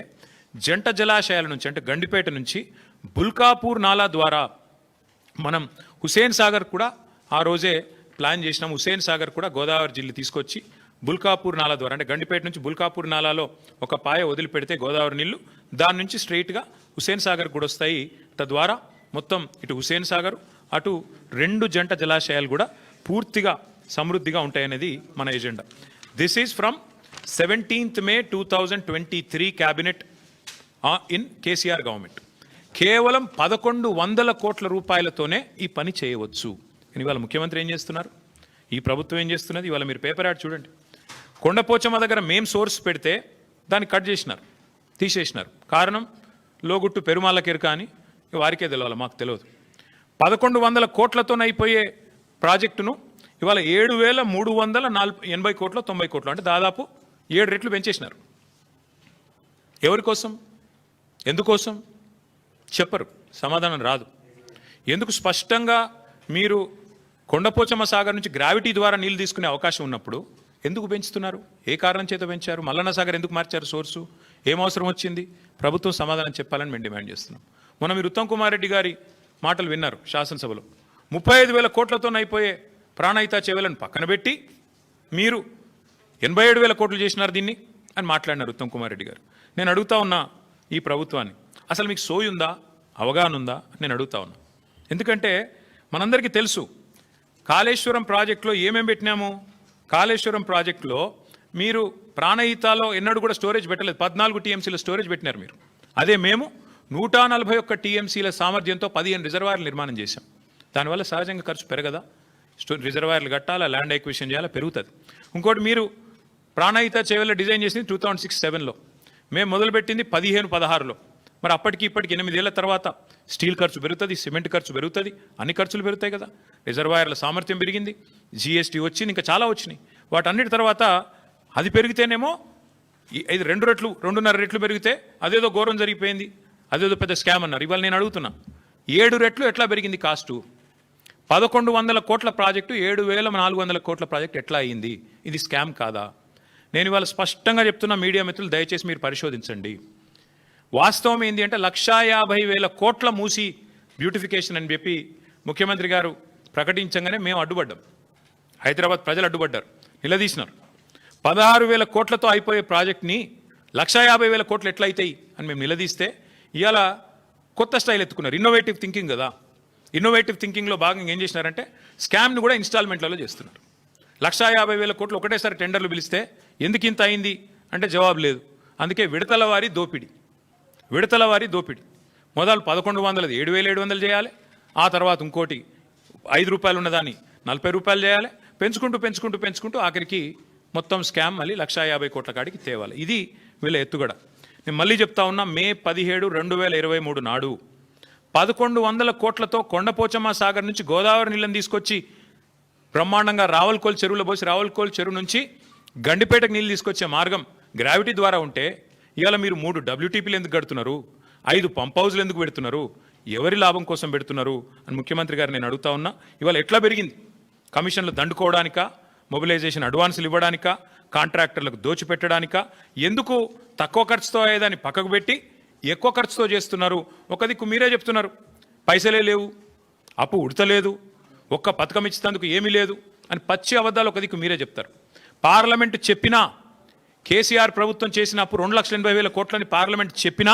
జంట జలాశయాల నుంచి అంటే గండిపేట నుంచి బుల్కాపూర్ నాలా ద్వారా మనం హుసేన్ సాగర్ కూడా ఆ రోజే ప్లాన్ చేసినాం. హుసేన్ సాగర్ కూడా గోదావరి జిల్లా తీసుకొచ్చి బుల్కాపూర్ నాలా ద్వారా అంటే గండిపేట నుంచి బుల్కాపూర్ నాలాలో ఒక పాయ వదిలిపెడితే గోదావరి నీళ్లు దాని నుంచి స్ట్రైట్గా హుసేన్ సాగర్ కూడా వస్తాయి. తద్వారా మొత్తం ఇటు హుసేన్ సాగర్ అటు 2 జంట జలాశయాలు కూడా పూర్తిగా సమృద్ధిగా ఉంటాయనేది మన agenda. This is from 17th May 2023 cabinet in KCR government. కేవలం 1100 కోట్ల రూపాయలతోనే ఈ పని చేయవచ్చు. ఇవాళ ముఖ్యమంత్రి ఏం చేస్తున్నారు, ఈ ప్రభుత్వం ఏం చేస్తున్నది? ఇవాళ మీరు పేపర్ యాడ్ చూడండి. కొండపోచమ్మ దగ్గర మేం సోర్స్ పెడితే దాన్ని కట్ చేసినారు, తీసేసినారు. కారణం లోగుట్టు పెరుమాళ్ళకెరక అని వారికే తెలియాలి, మాకు తెలియదు. 1100 కోట్లతో అయిపోయే ప్రాజెక్టును ఇవాళ 7380 కోట్లు 90 కోట్లు అంటే దాదాపు 7 రెట్లు పెంచేసినారు. ఎవరి కోసం, ఎందుకోసం చెప్పరు, సమాధానం రాదు. ఎందుకు? స్పష్టంగా మీరు కొండపోచమ్మ సాగర్ నుంచి గ్రావిటీ ద్వారా నీళ్లు తీసుకునే అవకాశం ఉన్నప్పుడు ఎందుకు పెంచుతున్నారు? ఏ కారణం చేత పెంచారు? మల్లన్న సాగర్ ఎందుకు మార్చారు సోర్సు? ఏం అవసరం వచ్చింది? ప్రభుత్వం సమాధానం చెప్పాలని మేము డిమాండ్ చేస్తున్నాం. మొన్న మీరు ఉత్తమ్ కుమార్ రెడ్డి గారి మాటలు విన్నారు శాసనసభలో. 35,000 కోట్లతో అయిపోయే ప్రాణహిత చెవులను పక్కన పెట్టి మీరు 87,000 కోట్లు చేసినారు దీన్ని అని మాట్లాడినారు ఉత్తమ్ కుమార్ రెడ్డి గారు. నేను అడుగుతా ఉన్నా ఈ ప్రభుత్వాన్ని, అసలు మీకు సోయుందా, అవగాహన ఉందా నేను అడుగుతా ఉన్నా. ఎందుకంటే మనందరికీ తెలుసు కాళేశ్వరం ప్రాజెక్టులో ఏమేమి పెట్టినాము. కాళేశ్వరం ప్రాజెక్టులో మీరు ప్రాణహితాలో ఎన్నడూ కూడా స్టోరేజ్ పెట్టలేదు. 14 TMCల స్టోరేజ్ పెట్టినారు మీరు. అదే మేము 141 TMCల సామర్థ్యంతో 15 రిజర్వాయర్లు నిర్మాణం చేశాం. దానివల్ల సహజంగా ఖర్చు పెరగదా? రిజర్వాయర్లు కట్టాలా, ల్యాండ్ ఎక్విజిషన్ చేయాలా, పెరుగుతుంది. ఇంకోటి మీరు ప్రాణహిత చేవెళ్ళ డిజైన్ చేసింది 2006-07లో, మేము మొదలుపెట్టింది 15-16లో. మరి అప్పటికి ఇప్పటికి 8 ఏళ్ల తర్వాత స్టీల్ ఖర్చు పెరుగుతుంది, సిమెంట్ ఖర్చు పెరుగుతుంది, అన్ని ఖర్చులు పెరుగుతాయి కదా. రిజర్వాయర్ల సామర్థ్యం పెరిగింది, GST వచ్చింది, ఇంకా చాలా వచ్చినాయి. వాటన్నిటి తర్వాత అది పెరిగితేనేమో ఇది 2 రెట్లు 2.5 రెట్లు పెరిగితే అదేదో ఘోరం జరిగిపోయింది, అదేదో పెద్ద స్కామ్ అన్నారు. ఇవాళ నేను అడుగుతున్నా 7 రెట్లు ఎట్లా పెరిగింది కాస్టు? 1100 కోట్ల ప్రాజెక్టు 7,400 కోట్ల ప్రాజెక్టు ఎట్లా అయ్యింది? ఇది స్కామ్ కాదా? నేను ఇవాళ స్పష్టంగా చెప్తున్నా, మీడియా మిత్రులు దయచేసి మీరు పరిశోధించండి. వాస్తవం ఏంటి అంటే 150,000 కోట్ల మూసి బ్యూటిఫికేషన్ అని చెప్పి ముఖ్యమంత్రి గారు ప్రకటించగానే మేము అడ్డుపడ్డాం. హైదరాబాద్ ప్రజలు అడ్డుపడ్డారు, నిలదీసినారు. 16,000 కోట్లతో అయిపోయే ప్రాజెక్ట్ని 150,000 కోట్లు ఎట్లయితాయి అని మేము నిలదీస్తే ఇవాళ కొత్త స్టైల్ ఎత్తుకున్నారు. ఇన్నోవేటివ్ థింకింగ్ కదా. ఇన్నోవేటివ్ థింకింగ్లో భాగంగా ఏం చేసినారంటే స్కామ్ని కూడా ఇన్స్టాల్మెంట్లలో చేస్తున్నారు. 150,000 కోట్లు ఒకటేసారి టెండర్లు పిలిస్తే ఎందుకు ఇంత అయింది అంటే జవాబు లేదు. అందుకే విడతల వారి దోపిడీ. మొదలు 1100 7,700 చేయాలి, ఆ తర్వాత ఇంకోటి 5 రూపాయలు ఉన్నదాన్ని 40 రూపాయలు చేయాలి, పెంచుకుంటూ ఆఖరికి మొత్తం స్కామ్ మళ్ళీ 150 కోట్ల కాడికి తేవాలి. ఇది వీళ్ళ ఎత్తుగడ. నేను మళ్ళీ చెప్తా ఉన్నా, May 17, 2023 నాడు 1100 కోట్లతో కొండపోచమ్మ సాగర్ నుంచి గోదావరి నీళ్ళని తీసుకొచ్చి బ్రహ్మాండంగా రావులకోల్ చెరువులో పోసి రావులకోల్ చెరువు నుంచి గండిపేటకు నీళ్ళు తీసుకొచ్చే మార్గం గ్రావిటీ ద్వారా ఉంటే ఇవాళ మీరు 3 WTPలు ఎందుకు కడుతున్నారు? 5 పంప్ హౌజ్లు ఎందుకు పెడుతున్నారు? ఎవరి లాభం కోసం పెడుతున్నారు అని ముఖ్యమంత్రి గారు నేను అడుగుతా ఉన్నా. ఇవాళ ఎట్లా పెరిగింది? కమిషన్లు దండుకోవడానికా, మొబిలైజేషన్ అడ్వాన్సులు ఇవ్వడానికా, కాంట్రాక్టర్లకు దోచిపెట్టడానికా? ఎందుకు తక్కువ ఖర్చుతో అయ్యేదాన్ని పక్కకు పెట్టి ఎక్కువ ఖర్చుతో చేస్తున్నారు? ఒక దిక్కు మీరే చెప్తున్నారు పైసలే లేవు, అప్పు ఉడతలేదు, ఒక్క పథకం ఇచ్చేందుకు ఏమీ లేదు అని పచ్చి అబద్ధాలు ఒక దిక్కు మీరే చెప్తారు. పార్లమెంటు చెప్పినా, కేసీఆర్ ప్రభుత్వం చేసిన అప్పు 2,80,000 కోట్లని పార్లమెంట్ చెప్పినా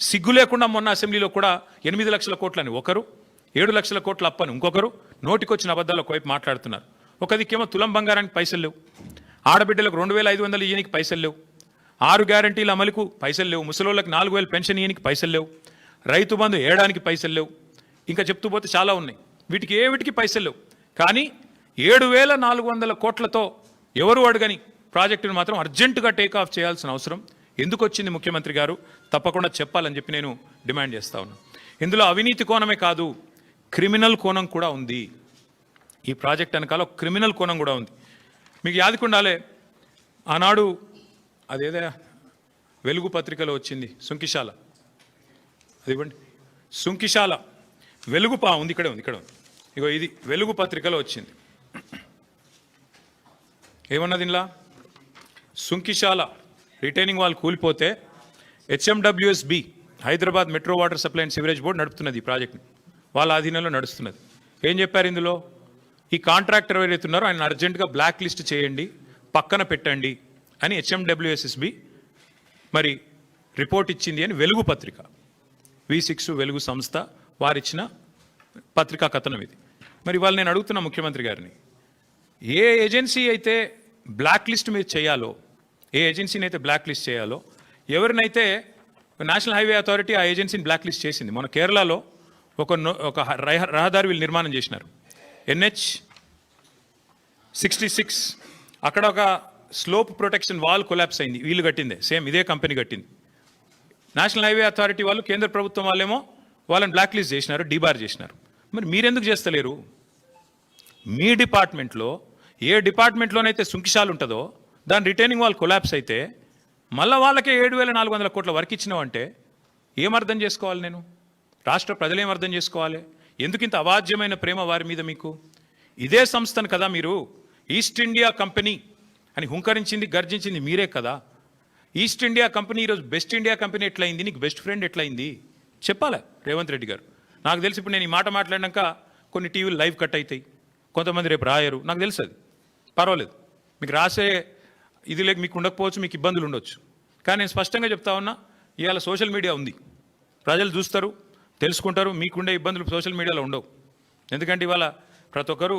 సిగ్గు లేకుండా మొన్న అసెంబ్లీలో కూడా 8 లక్షల కోట్లని ఒకరు, 7 లక్షల కోట్ల అప్పని ఇంకొకరు నోటికొచ్చిన అబద్ధాలు ఒకవైపు మాట్లాడుతున్నారు. ఒక దిక్కేమో తులం బంగారానికి పైసలు లేవు, ఆడబిడ్డలకు 2,500 ఇయ్యనికి పైసలు లేవు, 6 గ్యారంటీల అమలుకు పైసలు లేవు, ముసలోళ్ళకి 4,000 పెన్షన్ ఇయ్యనికి పైసలు లేవు, రైతు బంధు ఏడానికి పైసలు లేవు, ఇంకా చెప్తూ పోతే చాలా ఉన్నాయి. వీటికి ఏవిటికి పైసలు లేవు. కానీ 7,400 కోట్లతో ఎవరు అడగని ప్రాజెక్టును మాత్రం అర్జెంటుగా టేకాఫ్ చేయాల్సిన అవసరం ఎందుకు వచ్చింది ముఖ్యమంత్రి గారు? తప్పకుండా చెప్పాలని చెప్పి నేను డిమాండ్ చేస్తా ఉన్నాను. ఇందులో అవినీతి కోణమే కాదు, క్రిమినల్ కోణం కూడా ఉంది. ఈ ప్రాజెక్ట్ వెనకాల క్రిమినల్ కోణం కూడా ఉంది. మీకు యాదికుండాలే, ఆనాడు అదేదో వెలుగు పత్రికలో వచ్చింది సుంకిశాల, అది ఇవ్వండి. సుంకిశాల వెలుగు ఉంది, ఇక్కడ ఉంది. ఇగో ఇది వెలుగు పత్రికలో వచ్చింది. ఏమన్నది ఇలా, సుంకిశాల రిటైనింగ్ వాల్ కూలిపోతే HMWSB Hyderabad metro water supply and sewerage board నడుపుతున్నది ఈ ప్రాజెక్ట్ని, వాళ్ళ ఆధీనంలో నడుస్తున్నది. ఏం చెప్పారు ఇందులో, ఈ కాంట్రాక్టర్ ఎవరైతే ఉన్నారో ఆయన అర్జెంటుగా బ్లాక్ లిస్ట్ చేయండి, పక్కన పెట్టండి అని HMWSB మరి రిపోర్ట్ ఇచ్చింది అని వెలుగు పత్రిక, V6 వెలుగు సంస్థ వారిచ్చిన పత్రికా కథనం ఇది. మరి వాళ్ళు నేను అడుగుతున్నా ముఖ్యమంత్రి గారిని, ఏ ఏజెన్సీ అయితే బ్లాక్ లిస్ట్ మీరు చేయాలో, ఏ ఏజెన్సీని అయితే బ్లాక్ లిస్ట్ చేయాలో, ఎవరినైతే నేషనల్ హైవే అథారిటీ ఆ ఏజెన్సీని బ్లాక్ లిస్ట్ చేసింది. మన కేరళలో ఒక రహదారి వీళ్ళు నిర్మాణం చేసినారు, NH66, అక్కడ ఒక స్లోప్ ప్రొటెక్షన్ వాల్ కొలాప్స్ అయింది, వీళ్ళు కట్టిందే, సేమ్ ఇదే కంపెనీ కట్టింది. నేషనల్ హైవే అథారిటీ వాళ్ళు, కేంద్ర ప్రభుత్వం వాళ్ళేమో వాళ్ళని బ్లాక్ లిస్ట్ చేసినారు, డీబార్ చేసినారు. మరి మీరెందుకు చేస్తలేరు? మీ డిపార్ట్మెంట్లో ఏ డిపార్ట్మెంట్లోనైతే సుంకిశాలు ఉంటుందో దాని రిటైనింగ్ వాల్ కొలాప్స్ అయితే మళ్ళీ వాళ్ళకే 7,400 కోట్ల వర్క్ ఇచ్చినావంటే ఏమర్థం చేసుకోవాలి? నేను రాష్ట్ర ప్రజలు ఏమర్థం చేసుకోవాలి? ఎందుకు ఇంత అవాజ్యమైన ప్రేమ వారి మీద మీకు? ఇదే సంస్థను కదా మీరు ఈస్ట్ ఇండియా కంపెనీ అని హుంకరించింది, గర్జించింది మీరే కదా. ఈస్ట్ ఇండియా కంపెనీ ఈరోజు బెస్ట్ ఇండియా కంపెనీ ఎట్లయింది, నీకు బెస్ట్ ఫ్రెండ్ ఎట్లయింది చెప్పాలి రేవంత్ రెడ్డి గారు. నాకు తెలిసి ఇప్పుడు నేను ఈ మాట మాట్లాడినాక కొన్ని టీవీలు లైవ్ కట్ అవుతాయి, కొంతమంది రేపు రాయరు, నాకు తెలుసు, అది పర్వాలేదు. మీకు రాసే ఇది లేక మీకు ఉండకపోవచ్చు, మీకు ఇబ్బందులు ఉండొచ్చు, కానీ నేను స్పష్టంగా చెప్తా ఉన్నా, ఇవాళ సోషల్ మీడియా ఉంది, ప్రజలు చూస్తారు, తెలుసుకుంటారు. మీకుండే ఇబ్బందులు సోషల్ మీడియాలో ఉండవు, ఎందుకంటే ఇవాళ ప్రతి ఒక్కరు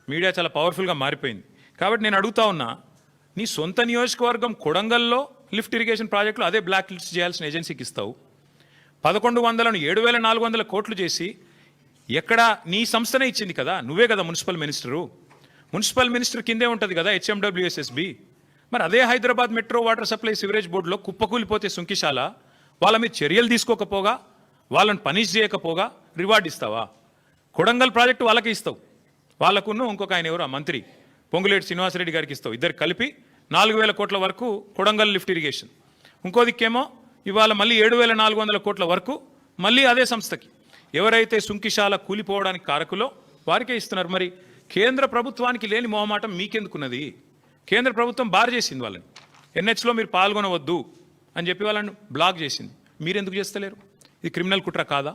మీడియా చాలా పవర్ఫుల్గా మారిపోయింది. కాబట్టి నేను అడుగుతా ఉన్నా, నీ సొంత నియోజకవర్గం కొడంగల్లో లిఫ్ట్ ఇరిగేషన్ ప్రాజెక్టులు అదే బ్లాక్ లిస్ట్ చేయాల్సిన ఏజెన్సీకి ఇస్తావు. 1100ను 7,400 కోట్లు చేసి ఎక్కడ నీ సంస్థనే ఇచ్చింది కదా, నువ్వే కదా మున్సిపల్ మినిస్టరు. మున్సిపల్ మినిస్టర్ కిందే ఉంటుంది కదా HMWSB. మరి అదే Hyderabad metro water supply sewerage బోర్డులో కుప్పకూలిపోతే సుంకిశాల, వాళ్ళ మీద చర్యలు తీసుకోకపోగా, వాళ్ళని పనిష్ చేయకపోగా రివార్డు ఇస్తావా? కొడంగల్ ప్రాజెక్టు వాళ్ళకే ఇస్తావు, వాళ్ళకున్న ఇంకొక ఆయన ఎవరు, ఆ మంత్రి పొంగులేటి శ్రీనివాసరెడ్డి గారికి ఇస్తావు. ఇద్దరు కలిపి 4,000 కోట్ల వరకు కొడంగల్ లిఫ్ట్ ఇరిగేషన్. ఇంకో దిక్కేమో ఇవాళ మళ్ళీ 7,400 కోట్ల వరకు మళ్ళీ అదే సంస్థకి. ఎవరైతే సుంకిశాల కూలిపోవడానికి కారకులో వారికే ఇస్తున్నారు. మరి కేంద్ర ప్రభుత్వానికి లేని మొహమాటం మీకెందుకున్నది? కేంద్ర ప్రభుత్వం బార్ చేసింది వాళ్ళని, NHలో మీరు పాల్గొనవద్దు అని చెప్పి వాళ్ళని బ్లాక్ చేసింది. మీరెందుకు చేస్తలేరు? ఇది క్రిమినల్ కుట్ర కాదా?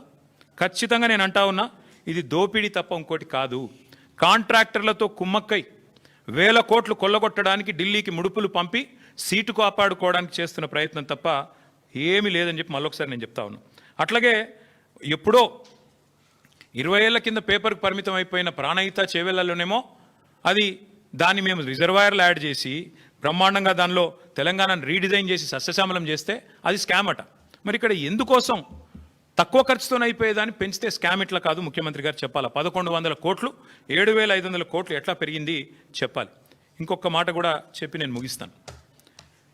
ఖచ్చితంగా నేను అంటా ఉన్నా, ఇది దోపిడీ తప్ప ఇంకోటి కాదు. కాంట్రాక్టర్లతో కుమ్మక్కై 1,000 కోట్లు కొల్లగొట్టడానికి ఢిల్లీకి ముడుపులు పంపి సీటు కాపాడుకోవడానికి చేస్తున్న ప్రయత్నం తప్ప ఏమీ లేదని చెప్పి మళ్ళొకసారి నేను చెప్తా ఉన్నా. అట్లాగే ఎప్పుడో 20 ఏళ్ల కింద పేపర్కి పరిమితం అయిపోయిన ప్రాణహిత చేవెళ్లలోనేమో అది దాన్ని మేము రిజర్వాయర్లు యాడ్ చేసి బ్రహ్మాండంగా దానిలో తెలంగాణను రీడిజైన్ చేసి సస్యశ్యామలం చేస్తే అది స్కామ్ అట. మరి ఇక్కడ ఎందుకోసం తక్కువ ఖర్చుతోనే అయిపోయేదాన్ని పెంచితే స్కామ్ ఇట్లా కాదు ముఖ్యమంత్రి గారు చెప్పాలి. 1,100 కోట్లు 7,500 కోట్లు ఎట్లా పెరిగింది చెప్పాలి. ఇంకొక మాట కూడా చెప్పి నేను ముగిస్తాను.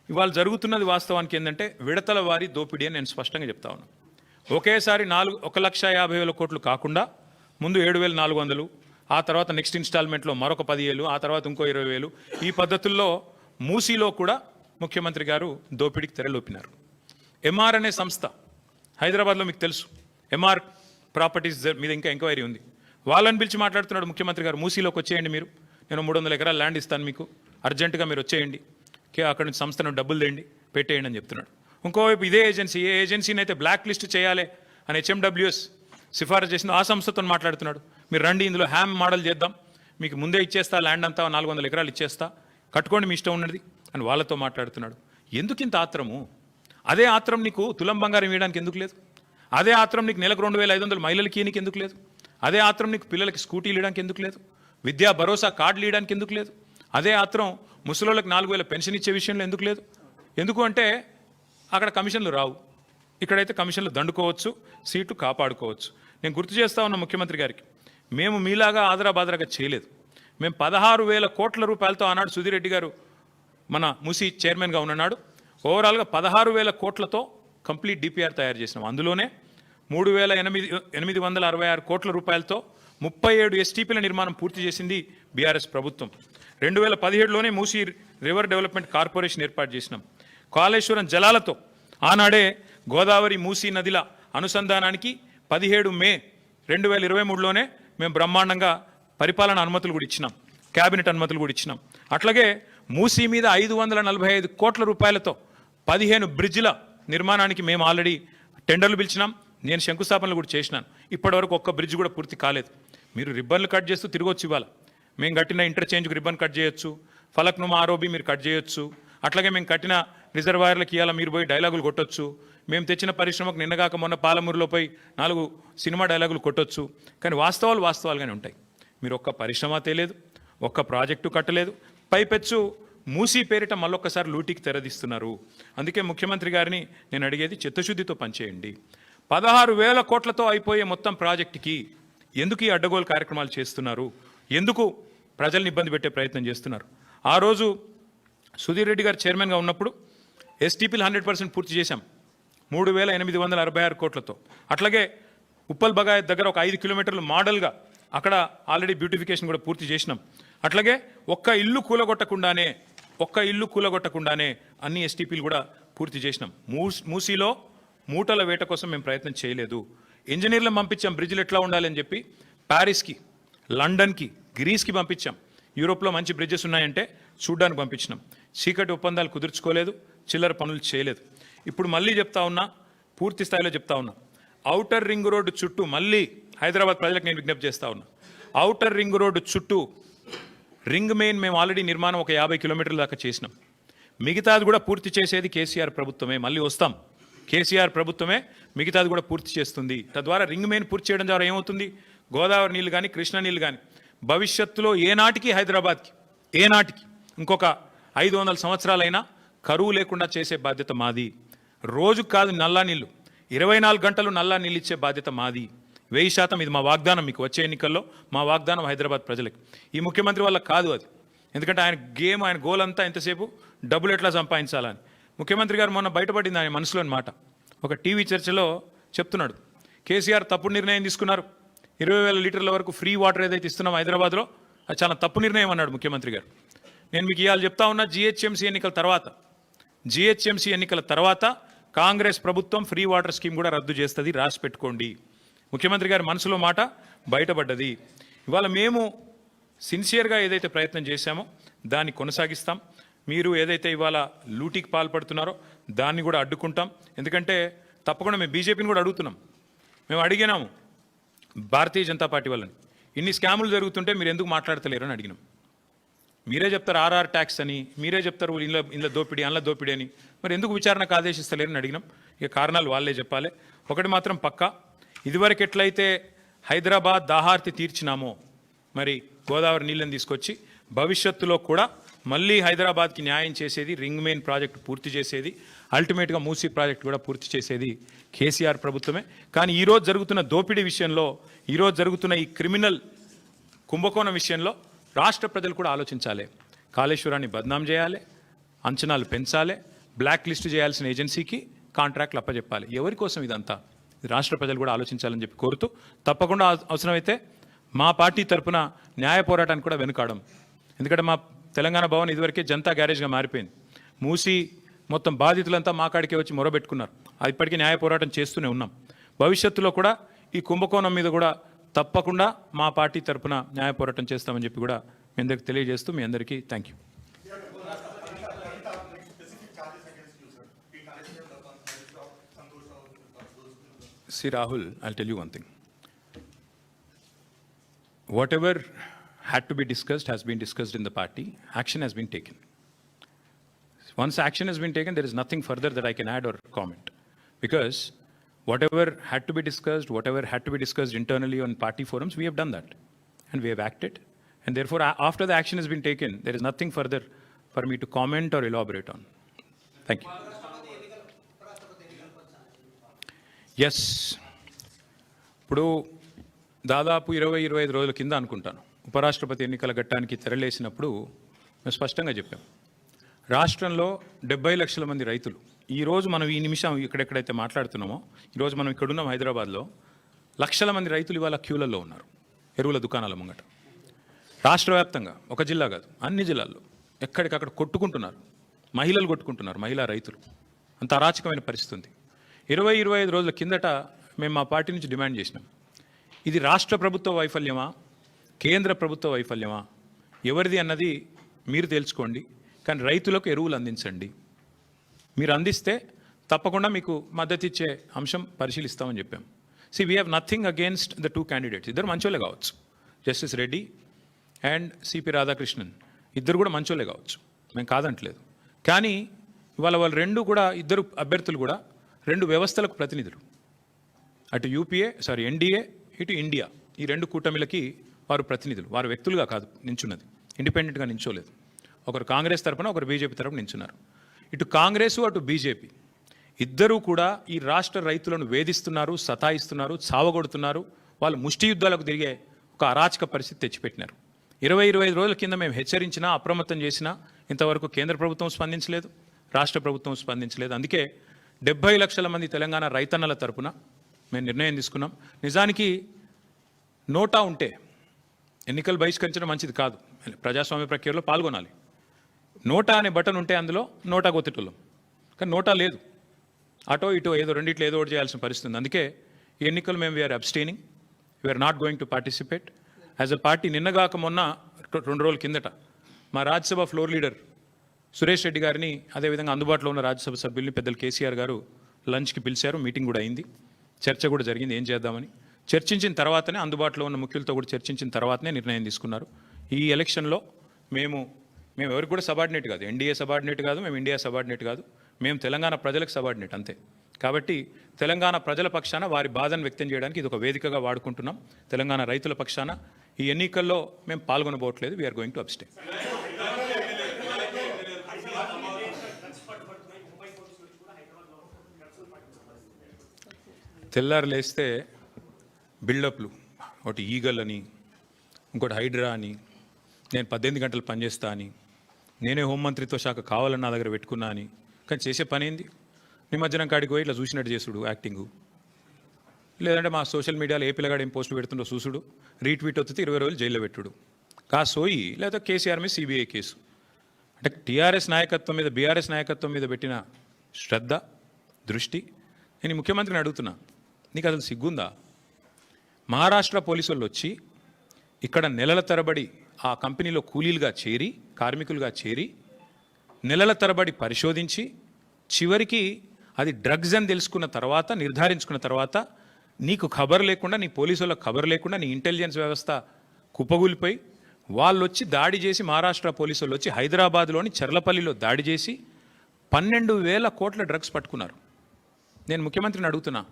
ఇవాళ జరుగుతున్నది వాస్తవానికి ఏంటంటే విడతల వారి దోపిడీ అని నేను స్పష్టంగా చెప్తా ఉన్నాను. ఒకేసారి 1,50,000 కోట్లు కాకుండా ముందు 7,400, ఆ తర్వాత నెక్స్ట్ ఇన్స్టాల్మెంట్లో మరొక 10,000, ఆ తర్వాత ఇంకో 20,000, ఈ పద్ధతుల్లో మూసీలో కూడా ముఖ్యమంత్రి గారు దోపిడీకి తెరలోపినారు. MR అనే సంస్థ హైదరాబాద్లో మీకు తెలుసు, MR ప్రాపర్టీస్ మీద ఇంకా ఎంక్వైరీ ఉంది. వాళ్ళని పిలిచి మాట్లాడుతున్నాడు ముఖ్యమంత్రి గారు, మూసీలోకి వచ్చేయండి మీరు, నేను 300 ఎకరాల ల్యాండ్ ఇస్తాను మీకు, అర్జెంటుగా మీరు వచ్చేయండి, అక్కడ నుంచి సంస్థను డబ్బులు తెండి పెట్టేయండి అని చెప్తున్నాడు. ఇంకోవైపు ఇదే ఏజెన్సీ, ఏ ఏజెన్సీని అయితే బ్లాక్ లిస్ట్ చేయాలి అని HMWS సిఫారసు చేసిందో ఆ సంస్థతో మాట్లాడుతున్నాడు. మీరు రండి, ఇందులో హ్యామ్ మోడల్ చేద్దాం, మీకు ముందే ఇచ్చేస్తా, ల్యాండ్ అంతా 400 ఎకరాలు ఇచ్చేస్తా, కట్టుకోండి మీ ఇష్టం ఉన్నది అని వాళ్ళతో మాట్లాడుతున్నాడు. ఎందుకు ఇంత ఆత్రము? అదే ఆత్రం నీకు తులం బంగారం ఇవ్వడానికి ఎందుకు లేదు? అదే ఆత్రం నీకు నెలకు 2,500 మహిళలకి ఇయనికి ఎందుకు లేదు? అదే ఆత్రం నీకు పిల్లలకి స్కూటీలు ఇవ్వడానికి ఎందుకు లేదు? విద్యా భరోసా కార్డులు ఇవ్వడానికి ఎందుకు లేదు? అదే ఆత్రం ముసలోళ్ళకి 4,000 పెన్షన్ ఇచ్చే విషయంలో ఎందుకు లేదు? ఎందుకు అంటే అక్కడ కమిషన్లు రావు, ఇక్కడైతే కమిషన్లు దండుకోవచ్చు, సీటు కాపాడుకోవచ్చు. నేను గుర్తు చేస్తా ఉన్న ముఖ్యమంత్రి గారికి, మేము మీలాగా ఆదరాబాదరాగా చేయలేదు. మేము 16,000 కోట్ల రూపాయలతో ఆనాడు సుధీర్ రెడ్డి గారు మన మూసీ చైర్మన్గా ఉన్నాడు, ఓవరాల్గా 16,000 కోట్లతో కంప్లీట్ DPR తయారు చేసినాం. అందులోనే 3,866 కోట్ల రూపాయలతో 37 STPల నిర్మాణం పూర్తి చేసింది BRS ప్రభుత్వం. 2017లోనే మూసీ రివర్ డెవలప్మెంట్ కార్పొరేషన్ ఏర్పాటు చేసినాం. కాళేశ్వరం జలాలతో ఆనాడే గోదావరి మూసీ నదిల అనుసంధానానికి 17 మే 2023లోనే మేము బ్రహ్మాండంగా పరిపాలన అనుమతులు కూడా ఇచ్చినాం, క్యాబినెట్ అనుమతులు కూడా ఇచ్చినాం. అట్లాగే మూసీ మీద 545 కోట్ల రూపాయలతో 15 బ్రిడ్జిల నిర్మాణానికి మేము ఆల్రెడీ టెండర్లు పిలిచినాం. నేను శంకుస్థాపనలు కూడా చేసినాను. ఇప్పటివరకు ఒక్క బ్రిడ్జ్ కూడా పూర్తి కాలేదు. మీరు రిబ్బన్లు కట్ చేస్తూ తిరగొచ్చు. ఇవాళ మేము కట్టిన ఇంటర్చేంజ్కి రిబ్బన్ కట్ చేయొచ్చు, ఫలక్నుమా ఆరోబి మీరు కట్ చేయొచ్చు. అట్లాగే మేము కట్టిన రిజర్వాయర్లకి ఇవాళ మీరు పోయి డైలాగులు కొట్టొచ్చు. మేము తెచ్చిన పరిశ్రమకు నిన్నగాక మొన్న పాలమూరులో పోయి 4 సినిమా డైలాగులు కొట్టొచ్చు. కానీ వాస్తవాలుగానే ఉంటాయి. మీరు ఒక్క పరిశ్రమ తేలేదు, ఒక్క ప్రాజెక్టు కట్టలేదు, పైపెచ్చు మూసీ పేరిట మళ్ళొక్కసారి లూటీకి తెరదీస్తున్నారు. అందుకే ముఖ్యమంత్రి గారిని నేను అడిగేది చిత్తశుద్ధితో పనిచేయండి. 16,000 కోట్లతో అయిపోయే మొత్తం ప్రాజెక్టుకి ఎందుకు ఈ అడ్డగోలు కార్యక్రమాలు చేస్తున్నారు? ఎందుకు ప్రజల్ని ఇబ్బంది పెట్టే ప్రయత్నం చేస్తున్నారు? ఆ రోజు సుధీర్ రెడ్డి గారు చైర్మన్గా ఉన్నప్పుడు ఎస్టీపీలు 100% పూర్తి చేశాం 3,866 కోట్లతో. అట్లాగే ఉప్పల్ బగాయత్ దగ్గర ఒక 5 కిలోమీటర్లు మోడల్గా అక్కడ ఆల్రెడీ బ్యూటిఫికేషన్ కూడా పూర్తి చేసినాం. అట్లాగే ఒక్క ఇల్లు కూలగొట్టకుండానే అన్ని ఎస్టీపీలు కూడా పూర్తి చేసినాం. మూసీలో మూటల వేట కోసం మేము ప్రయత్నం చేయలేదు. ఇంజనీర్లను పంపించాం బ్రిడ్జ్లు ఎట్లా ఉండాలని చెప్పి. ప్యారిస్కి, లండన్కి, గ్రీస్కి పంపించాం. యూరోప్లో మంచి బ్రిడ్జెస్ ఉన్నాయంటే చూడ్డానికి పంపించినాం. చీకటి ఒప్పందాలు కుదుర్చుకోలేదు, చిల్లర పనులు చేయలేదు. ఇప్పుడు మళ్ళీ చెప్తా ఉన్నా, పూర్తి స్థాయిలో చెప్తా ఉన్నా, ఔటర్ రింగ్ రోడ్డు చుట్టూ మళ్ళీ హైదరాబాద్ ప్రజలకు నేను విజ్ఞప్తి చేస్తా ఉన్నా. ఔటర్ రింగ్ రోడ్డు చుట్టూ రింగ్ మెయిన్ మేము ఆల్రెడీ నిర్మాణం ఒక 50 కిలోమీటర్ల దాకా చేసినాం. మిగతాది కూడా పూర్తి చేసేది కేసీఆర్ ప్రభుత్వమే. మళ్ళీ వస్తాం, కేసీఆర్ ప్రభుత్వమే మిగతాది కూడా పూర్తి చేస్తుంది. తద్వారా రింగ్ మెయిన్ పూర్తి చేయడం ద్వారా ఏమవుతుంది? గోదావరి నీళ్ళు కానీ, కృష్ణా నీళ్ళు కానీ భవిష్యత్తులో ఏనాటికి హైదరాబాద్కి, ఏనాటికి ఇంకొక 500 సంవత్సరాలైనా కరువు లేకుండా చేసే బాధ్యత మాది. రోజుకు కాదు నల్లా నీళ్ళు, 24 గంటలు నల్లా నీళ్ళు ఇచ్చే బాధ్యత మాది. 1000% ఇది మా వాగ్దానం. మీకు వచ్చే ఎన్నికల్లో మా వాగ్దానం హైదరాబాద్ ప్రజలకు. ఈ ముఖ్యమంత్రి వల్ల కాదు అది. ఎందుకంటే ఆయన గోల్ అంతా ఎంతసేపు డబ్బులు ఎట్లా సంపాదించాలని. ముఖ్యమంత్రి గారు మొన్న బయటపడింది ఆయన మనసులోని మాట. ఒక టీవీ చర్చలో చెప్తున్నాడు, కేసీఆర్ తప్పుడు నిర్ణయం తీసుకున్నారు. 20,000 లీటర్ల వరకు ఫ్రీ వాటర్ ఏదైతే ఇస్తున్నాం హైదరాబాద్లో, అది చాలా తప్పు నిర్ణయం అన్నాడు ముఖ్యమంత్రి గారు. నేను మీకు ఇవాళ చెప్తా ఉన్నా, జిహెచ్ఎంసీ ఎన్నికల తర్వాత కాంగ్రెస్ ప్రభుత్వం ఫ్రీ వాటర్ స్కీమ్ కూడా రద్దు చేస్తుంది, రాసి పెట్టుకోండి. ముఖ్యమంత్రి గారి మనసులో మాట బయటపడ్డది. ఇవాళ మేము సిన్సియర్గా ఏదైతే ప్రయత్నం చేశామో దాన్ని కొనసాగిస్తాం. మీరు ఏదైతే ఇవాళ లూటీకి పాల్పడుతున్నారో దాన్ని కూడా అడ్డుకుంటాం. ఎందుకంటే తప్పకుండా మేము బీజేపీని కూడా అడుగుతున్నాం. మేము అడిగినాము భారతీయ జనతా పార్టీ వాళ్ళని, ఇన్ని స్కాములు జరుగుతుంటే మీరు ఎందుకు మాట్లాడతలేరు అని అడిగినాం. మీరే చెప్తారు ఆర్ఆర్ ట్యాక్స్ అని, మీరే చెప్తారు ఇంట్లో దోపిడీ, అందులో దోపిడీ అని, మరి ఎందుకు విచారణకు ఆదేశిస్తలేరని అడిగినాం. ఇక కారణాలు వాళ్ళే చెప్పాలి. ఒకటి మాత్రం పక్కా, ఇదివరకు ఎట్లయితే హైదరాబాద్ దాహార్తి తీర్చినామో మరి గోదావరి నీళ్ళని తీసుకొచ్చి భవిష్యత్తులో కూడా మళ్ళీ హైదరాబాద్కి న్యాయం చేసేది, రింగ్ మెయిన్ ప్రాజెక్టు పూర్తి చేసేది, అల్టిమేట్గా మూసీ ప్రాజెక్టు కూడా పూర్తి చేసేది కేసీఆర్ ప్రభుత్వమే. కానీ ఈరోజు జరుగుతున్న దోపిడీ విషయంలో, ఈరోజు జరుగుతున్న ఈ క్రిమినల్ కుంభకోణం విషయంలో రాష్ట్ర ప్రజలు కూడా ఆలోచించాలి. కాళేశ్వరాన్ని బద్నాం చేయాలి, అంచనాలు పెంచాలి, బ్లాక్ లిస్ట్ చేయాల్సిన ఏజెన్సీకి కాంట్రాక్ట్లు అప్పచెప్పాలి. ఎవరి కోసం ఇదంతా? రాష్ట్ర ప్రజలు కూడా ఆలోచించాలని చెప్పి కోరుతూ, తప్పకుండా అవసరమైతే మా పార్టీ తరఫున న్యాయ పోరాటానికి కూడా వెనుకాడం. ఎందుకంటే మా తెలంగాణ భవన్ ఇదివరకే జనతా గ్యారేజ్గా మారిపోయింది. మూసి మొత్తం బాధితులంతా మా కాడికే వచ్చి మొరబెట్టుకున్నారు. అది ఇప్పటికీ న్యాయ పోరాటం చేస్తూనే ఉన్నాం. భవిష్యత్తులో కూడా ఈ కుంభకోణం మీద కూడా తప్పకుండా మా పార్టీ తరఫున న్యాయ పోరాటం చేస్తామని చెప్పి కూడా మీ అందరికీ తెలియజేస్తూ, మీ అందరికీ thank you. See Rahul, I'll tell you one thing. Whatever had to be discussed has been discussed in the party. Action has been taken. Once action has been taken, there is nothing further that I can add or comment. Because whatever had to be discussed internally on party forums, we have done that. And we have acted. And therefore, after the action has been taken, there is nothing further for me to comment or elaborate on. Thank you. Yes, ఇప్పుడు దాదాపు 20-25 రోజుల కింద అనుకుంటాను ఉపరాష్ట్రపతి ఎన్నికల ఘట్టానికి తెరలేసినప్పుడు మేము స్పష్టంగా చెప్పాం, రాష్ట్రంలో 70 లక్షల మంది రైతులు, ఈరోజు మనం ఈ నిమిషం ఇక్కడెక్కడైతే మాట్లాడుతున్నామో, ఈరోజు మనం ఇక్కడున్నాం హైదరాబాద్లో, లక్షల మంది రైతులు ఇవాళ క్యూలలో ఉన్నారు ఎరువుల దుకాణాల ముంగట. రాష్ట్ర వ్యాప్తంగా, ఒక జిల్లా కాదు అన్ని జిల్లాల్లో ఎక్కడికక్కడ కొట్టుకుంటున్నారు. మహిళలు కొట్టుకుంటున్నారు, మహిళా రైతులు. అంత అరాచకమైన పరిస్థితి ఉంది. 20-25 రోజుల కిందట మేము మా పార్టీ నుంచి డిమాండ్ చేసినాం, ఇది రాష్ట్ర ప్రభుత్వ వైఫల్యమా, కేంద్ర ప్రభుత్వ వైఫల్యమా, ఎవరిది అన్నది మీరు తెలుసుకోండి, కానీ రైతులకు ఎరువులు అందించండి. మీరు అందిస్తే తప్పకుండా మీకు మద్దతు ఇచ్చే అంశం పరిశీలిస్తామని చెప్పాం. We have nothing against the 2 candidates. ఇద్దరు మంచోళ్ళే కావచ్చు, justice Reddy and CP Radhakrishnan ఇద్దరు కూడా మంచోళ్ళే కావచ్చు, మేము కాదంటలేదు. కానీ ఇవాళ వాళ్ళు ఇద్దరు అభ్యర్థులు కూడా 2 వ్యవస్థలకు ప్రతినిధులు. అటు ఎన్డీఏ, ఇటు ఇండియా, ఈ 2 కూటమిలకి వారు ప్రతినిధులు. వారు వ్యక్తులుగా కాదు నించున్నది, ఇండిపెండెంట్గా నించోలేదు. ఒకరు కాంగ్రెస్ తరపున, ఒకరు బీజేపీ తరపున నించున్నారు. ఇటు కాంగ్రెస్, అటు బీజేపీ ఇద్దరూ కూడా ఈ రాష్ట్ర రైతులను వేధిస్తున్నారు, సతాయిస్తున్నారు, చావగొడుతున్నారు. వాళ్ళు ముష్టి యుద్ధాలకు తిరిగే ఒక అరాచక పరిస్థితి తెచ్చిపెట్టినారు. 20-25 రోజుల కింద మేము హెచ్చరించినా, అప్రమత్తం చేసినా ఇంతవరకు కేంద్ర ప్రభుత్వం స్పందించలేదు, రాష్ట్ర ప్రభుత్వం స్పందించలేదు. అందుకే 70 లక్షల మంది తెలంగాణ రైతన్నల తరపున మేము నిర్ణయం తీసుకున్నాం. నిజానికి నోటా ఉంటే ఎన్నికలు బహిష్కరించడం మంచిది కాదు, ప్రజాస్వామ్య ప్రక్రియలో పాల్గొనాలి. నోటా అనే బటన్ ఉంటే అందులో నోటా కొత్తటోళ్ళం, కానీ నోటా లేదు. అటో ఇటో రెండిట్లో ఏదో ఒకటి చేయాల్సిన పరిస్థితి ఉంది. అందుకే ఈ ఎన్నికలు మేము we're abstaining, we're not going to participate as a party. నిన్నగాక మొన్న 2 రోజుల కిందట మా రాజ్యసభ ఫ్లోర్ లీడర్ సురేష్ రెడ్డి గారిని, అదేవిధంగా అందుబాటులో ఉన్న రాజ్యసభ సభ్యుల్ని పెద్దలు కేసీఆర్ గారు లంచ్కి పిలిచారు. మీటింగ్ కూడా అయింది, చర్చ కూడా జరిగింది ఏం చేద్దామని. చర్చించిన తర్వాతనే, అందుబాటులో ఉన్న ముఖ్యులతో కూడా చర్చించిన తర్వాతనే నిర్ణయం తీసుకున్నారు. ఈ ఎలక్షన్లో మేము ఎవరికి కూడా సబార్డినేట్ కాదు, ఎన్డీఏ సబార్డినేట్ కాదు, మేము ఇండియా సబార్డినేట్ కాదు, మేము తెలంగాణ ప్రజలకు సబార్డినేట్ అంతే. కాబట్టి తెలంగాణ ప్రజల పక్షాన వారి బాధను వ్యక్తం చేయడానికి ఇది ఒక వేదికగా వాడుకుంటున్నాం. తెలంగాణ రైతుల పక్షాన ఈ ఎన్నికల్లో మేము పాల్గొనబోట్లేదు. We're going to abstain. తెల్లారు లేస్తే బిల్డప్లు, ఒకటి ఈగల్ అని, ఇంకోటి హైడ్రా అని, నేను 18 గంటలు పనిచేస్తా అని, నేనే హోంమంత్రిత్వ శాఖ కావాలని నా దగ్గర పెట్టుకున్నా అని. కానీ చేసే పని ఏంది? నిమజ్జనం కాడికి పోయి ఇట్లా చూసినట్టు చేసుడు యాక్టింగు, లేదంటే మా సోషల్ మీడియాలో ఏ పిల్లగాడు ఏం పోస్టులు పెడుతుండో చూసుడు, రీట్వీట్ వస్తే 20 రోజులు జైల్లో పెట్టుడు, సోయి లేదా కేసీఆర్ మీద సిబిఐ కేసు. అంటే టీఆర్ఎస్ నాయకత్వం మీద, బీఆర్ఎస్ నాయకత్వం మీద పెట్టిన శ్రద్ధ, దృష్టి. నేను ముఖ్యమంత్రిని అడుగుతున్నా, నీకు అసలు సిగ్గుందా? మహారాష్ట్ర పోలీసు వాళ్ళు వచ్చి ఇక్కడ నెలల తరబడి ఆ కంపెనీలో కూలీలుగా చేరి, కార్మికులుగా చేరి, నెలల తరబడి పరిశోధించి, చివరికి అది డ్రగ్స్ అని తెలుసుకున్న తర్వాత, నిర్ధారించుకున్న తర్వాత, నీకు ఖబర్ లేకుండా, నీ పోలీసు వాళ్ళకి ఖబర్ లేకుండా, నీ ఇంటెలిజెన్స్ వ్యవస్థ కుప్పగూలిపోయి వాళ్ళు వచ్చి దాడి చేసి, మహారాష్ట్ర పోలీసు వాళ్ళు వచ్చి హైదరాబాద్లోని చర్లపల్లిలో దాడి చేసి 12,000 కోట్ల డ్రగ్స్ పట్టుకున్నారు. నేను ముఖ్యమంత్రిని అడుగుతున్నా,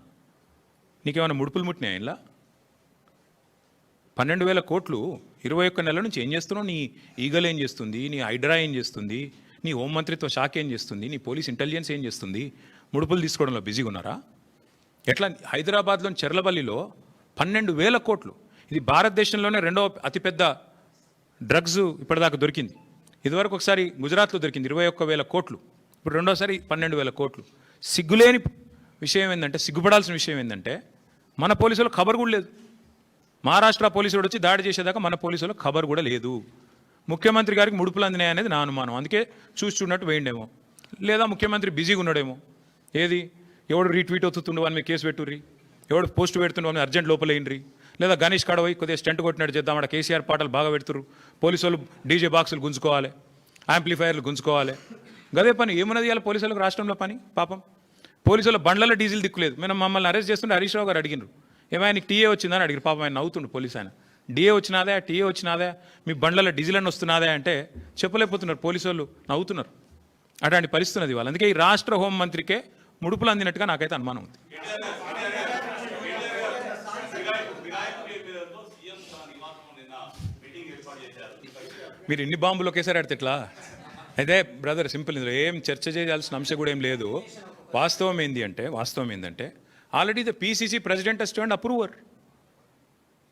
నీకేమైనా ముడుపులు ముట్టినాయా? ఇలా 12,000 కోట్లు 21 నెలల నుంచి ఏం చేస్తున్నావు? నీ ఈగల్ ఏం చేస్తుంది? నీ హైడ్రా ఏం చేస్తుంది? నీ హోంమంత్రిత్వ శాఖ ఏం చేస్తుంది? నీ పోలీస్ ఇంటెలిజెన్స్ ఏం చేస్తుంది? ముడుపులు తీసుకోవడంలో బిజీగా ఉన్నారా? ఎట్లా? హైదరాబాద్లోని చెర్లపల్లిలో 12,000 కోట్లు. ఇది భారతదేశంలోనే 2వ అతిపెద్ద డ్రగ్స్ ఇప్పటిదాకా దొరికింది. ఇదివరకు ఒకసారి గుజరాత్లో దొరికింది 21,000 కోట్లు, ఇప్పుడు రెండోసారి 12,000 కోట్లు. సిగ్గులేని విషయం ఏంటంటే, సిగ్గుపడాల్సిన విషయం ఏంటంటే, మన పోలీసులకు ఖబర్ కూడా లేదు. మహారాష్ట్ర పోలీసులు వచ్చి దాడి చేసేదాకా మన పోలీసులకు ఖబర్ కూడా లేదు. ముఖ్యమంత్రి గారికి ముడుపులు అందినాయి అనేది నా అనుమానం. అందుకే చూస్తున్నట్టు వేయండేమో, లేదా ముఖ్యమంత్రి బిజీగా ఉన్నాడేమో. ఏది? ఎవడు రీట్వీట్ అవుతుండు వాని మీద కేసు పెట్టుర్రి, ఎవడు పోస్ట్ పెడుతుండే వాని అర్జెంట్ లోపలేయండి, లేదా గణేష్ కాడపోయి కొద్దిగా స్టెంట్ కొట్టినట్టు చేద్దాం, అక్కడ కేసీఆర్ పాటలు బాగా పెడుతురు, పోలీసు వాళ్ళు డీజే బాక్సులు గుంజుకోవాలి, యాంప్లిఫైర్లు గుంజుకోవాలి. గదే పని ఏమున్నది ఇవాళ పోలీసులకు రాష్ట్రంలో పని? పాపం పోలీసుల బండ్లలో డీజిల్ దిక్కులేదు. మేము మమ్మల్ని అరెస్ట్ చేస్తుంటే హరీష్ రావు గారు అడిగినారు, ఏమైనా నీకు టీఏ వచ్చిందని అడిగారు. పాపం ఆయన నవ్వుతుండు పోలీసు ఆయన. డిఏ వచ్చినాదా, టీఏ వచ్చినాదా, మీ బండ్లలో డీజిల్ అని వస్తున్నాదా అంటే చెప్పలేకపోతున్నారు, పోలీసు వాళ్ళు నవ్వుతున్నారు. అట్లాంటి పరిస్థితి ఉన్నది వాళ్ళు. అందుకే ఈ రాష్ట్ర హోంమంత్రికే ముడుపులు అందినట్టుగా నాకైతే అనుమానం ఉంది. మీరు ఎన్ని బాంబులు ఒకేసారి ఆడితే ఎట్లా? అయితే బ్రదర్ సింపుల్, ఇందులో ఏం చర్చ చేయాల్సిన అంశం కూడా ఏం లేదు. వాస్తవం ఏంటంటే already the PCC president has turned approver.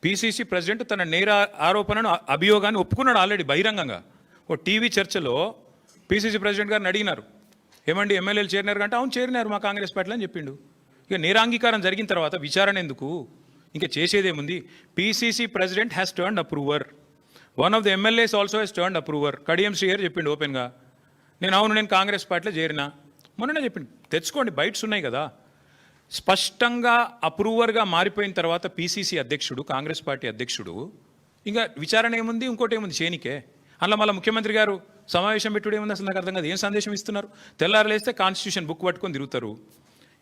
PCC president తన నేర ఆరోపణను, అభియోగాన్ని ఒప్పుకున్నాడు ఆల్రెడీ బహిరంగంగా. ఓ టీవీ చర్చలో పీసీసీ ప్రెసిడెంట్ గారిని అడిగినారు, ఏమండి ఎమ్మెల్యేలు చేరినారు అంటే, అవును చేరినారు మా కాంగ్రెస్ పార్టీలో అని చెప్పిండు. ఇక నేరాంగీకారం జరిగిన తర్వాత విచారణ ఎందుకు? ఇంకా చేసేదేముంది? PCC president has turned approver. One of the MLAs also has turned approver. Kadiyam Srihari చెప్పిండు ఓపెన్గా. నేను కాంగ్రెస్ పార్టీలో చేరినా మొన్ననే చెప్పింది. తెచ్చుకోండి, బైట్స్ ఉన్నాయి కదా. స్పష్టంగా అప్రూవర్గా మారిపోయిన తర్వాత పీసీసీ అధ్యక్షుడు, కాంగ్రెస్ పార్టీ అధ్యక్షుడు, ఇంకా విచారణ ఏముంది, ఇంకోటి ఏముంది చేనికే. అందులో మళ్ళీ ముఖ్యమంత్రి గారు సమావేశం పెట్టుడు ఏముంది అసలు నాకు అర్థం కాదు. ఏం సందేశం ఇస్తున్నారు? తెల్లారలేస్తే కాన్స్టిట్యూషన్ బుక్ పట్టుకొని తిరుగుతారు.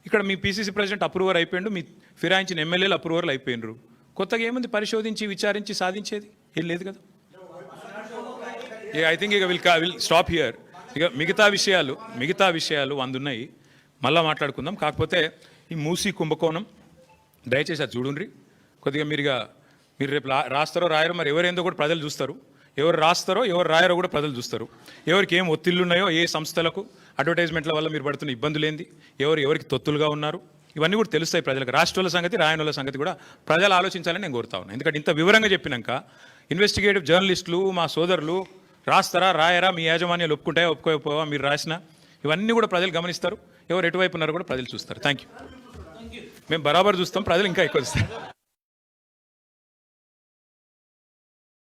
ఇక్కడ మీ పీసీసీ ప్రెసిడెంట్ అప్రూవర్ అయిపోయిండు, మీ ఫిరాయించిన ఎమ్మెల్యేలు అప్రూవర్లు అయిపోయినరు. కొత్తగా ఏముంది పరిశోధించి విచారించి సాధించేది? ఏం లేదు కదా. ఐ థింక్ ఇక విల్ స్టాప్ హియర్. ఇక మిగతా విషయాలు అందున్నాయి, మళ్ళీ మాట్లాడుకుందాం. కాకపోతే ఈ మూసీ కుంభకోణం దయచేసి అది చూడండి కొద్దిగా. మీరు రేపు రాస్తారో రాయరో మరి ఎవరేందో కూడా ప్రజలు చూస్తారు. ఎవరు రాస్తారో ఎవరు రాయరో కూడా ప్రజలు చూస్తారు. ఎవరికి ఏం ఒత్తిళ్ళు ఉన్నాయో, ఏ సంస్థలకు అడ్వర్టైజ్మెంట్ల వల్ల మీరు పడుతున్న ఇబ్బందులు ఏంది, ఎవరికి తొత్తులుగా ఉన్నారు, ఇవన్నీ కూడా తెలుస్తాయి ప్రజలకు. రాష్ట్రాల సంగతి, రాయనుల సంగతి కూడా ప్రజలు ఆలోచించాలని నేను కోరుతా ఉన్నాను. ఎందుకంటే ఇంత వివరంగా చెప్పినాక ఇన్వెస్టిగేటివ్ జర్నలిస్టులు, మా సోదరులు రాస్తారా రాయరా, మీ యాజమాన్యాలు ఒప్పుకుంటాయా ఒప్పుకోకపోవా, మీరు రాసిన ఇవన్నీ కూడా ప్రజలు గమనిస్తారు. ఎవరు ఎటువైపు ఉన్నారో కూడా ప్రజలు చూస్తారు. Thank you. మేము బరాబర్ చూస్తాం, ప్రజలు ఇంకా ఎక్కువ చూస్తారు.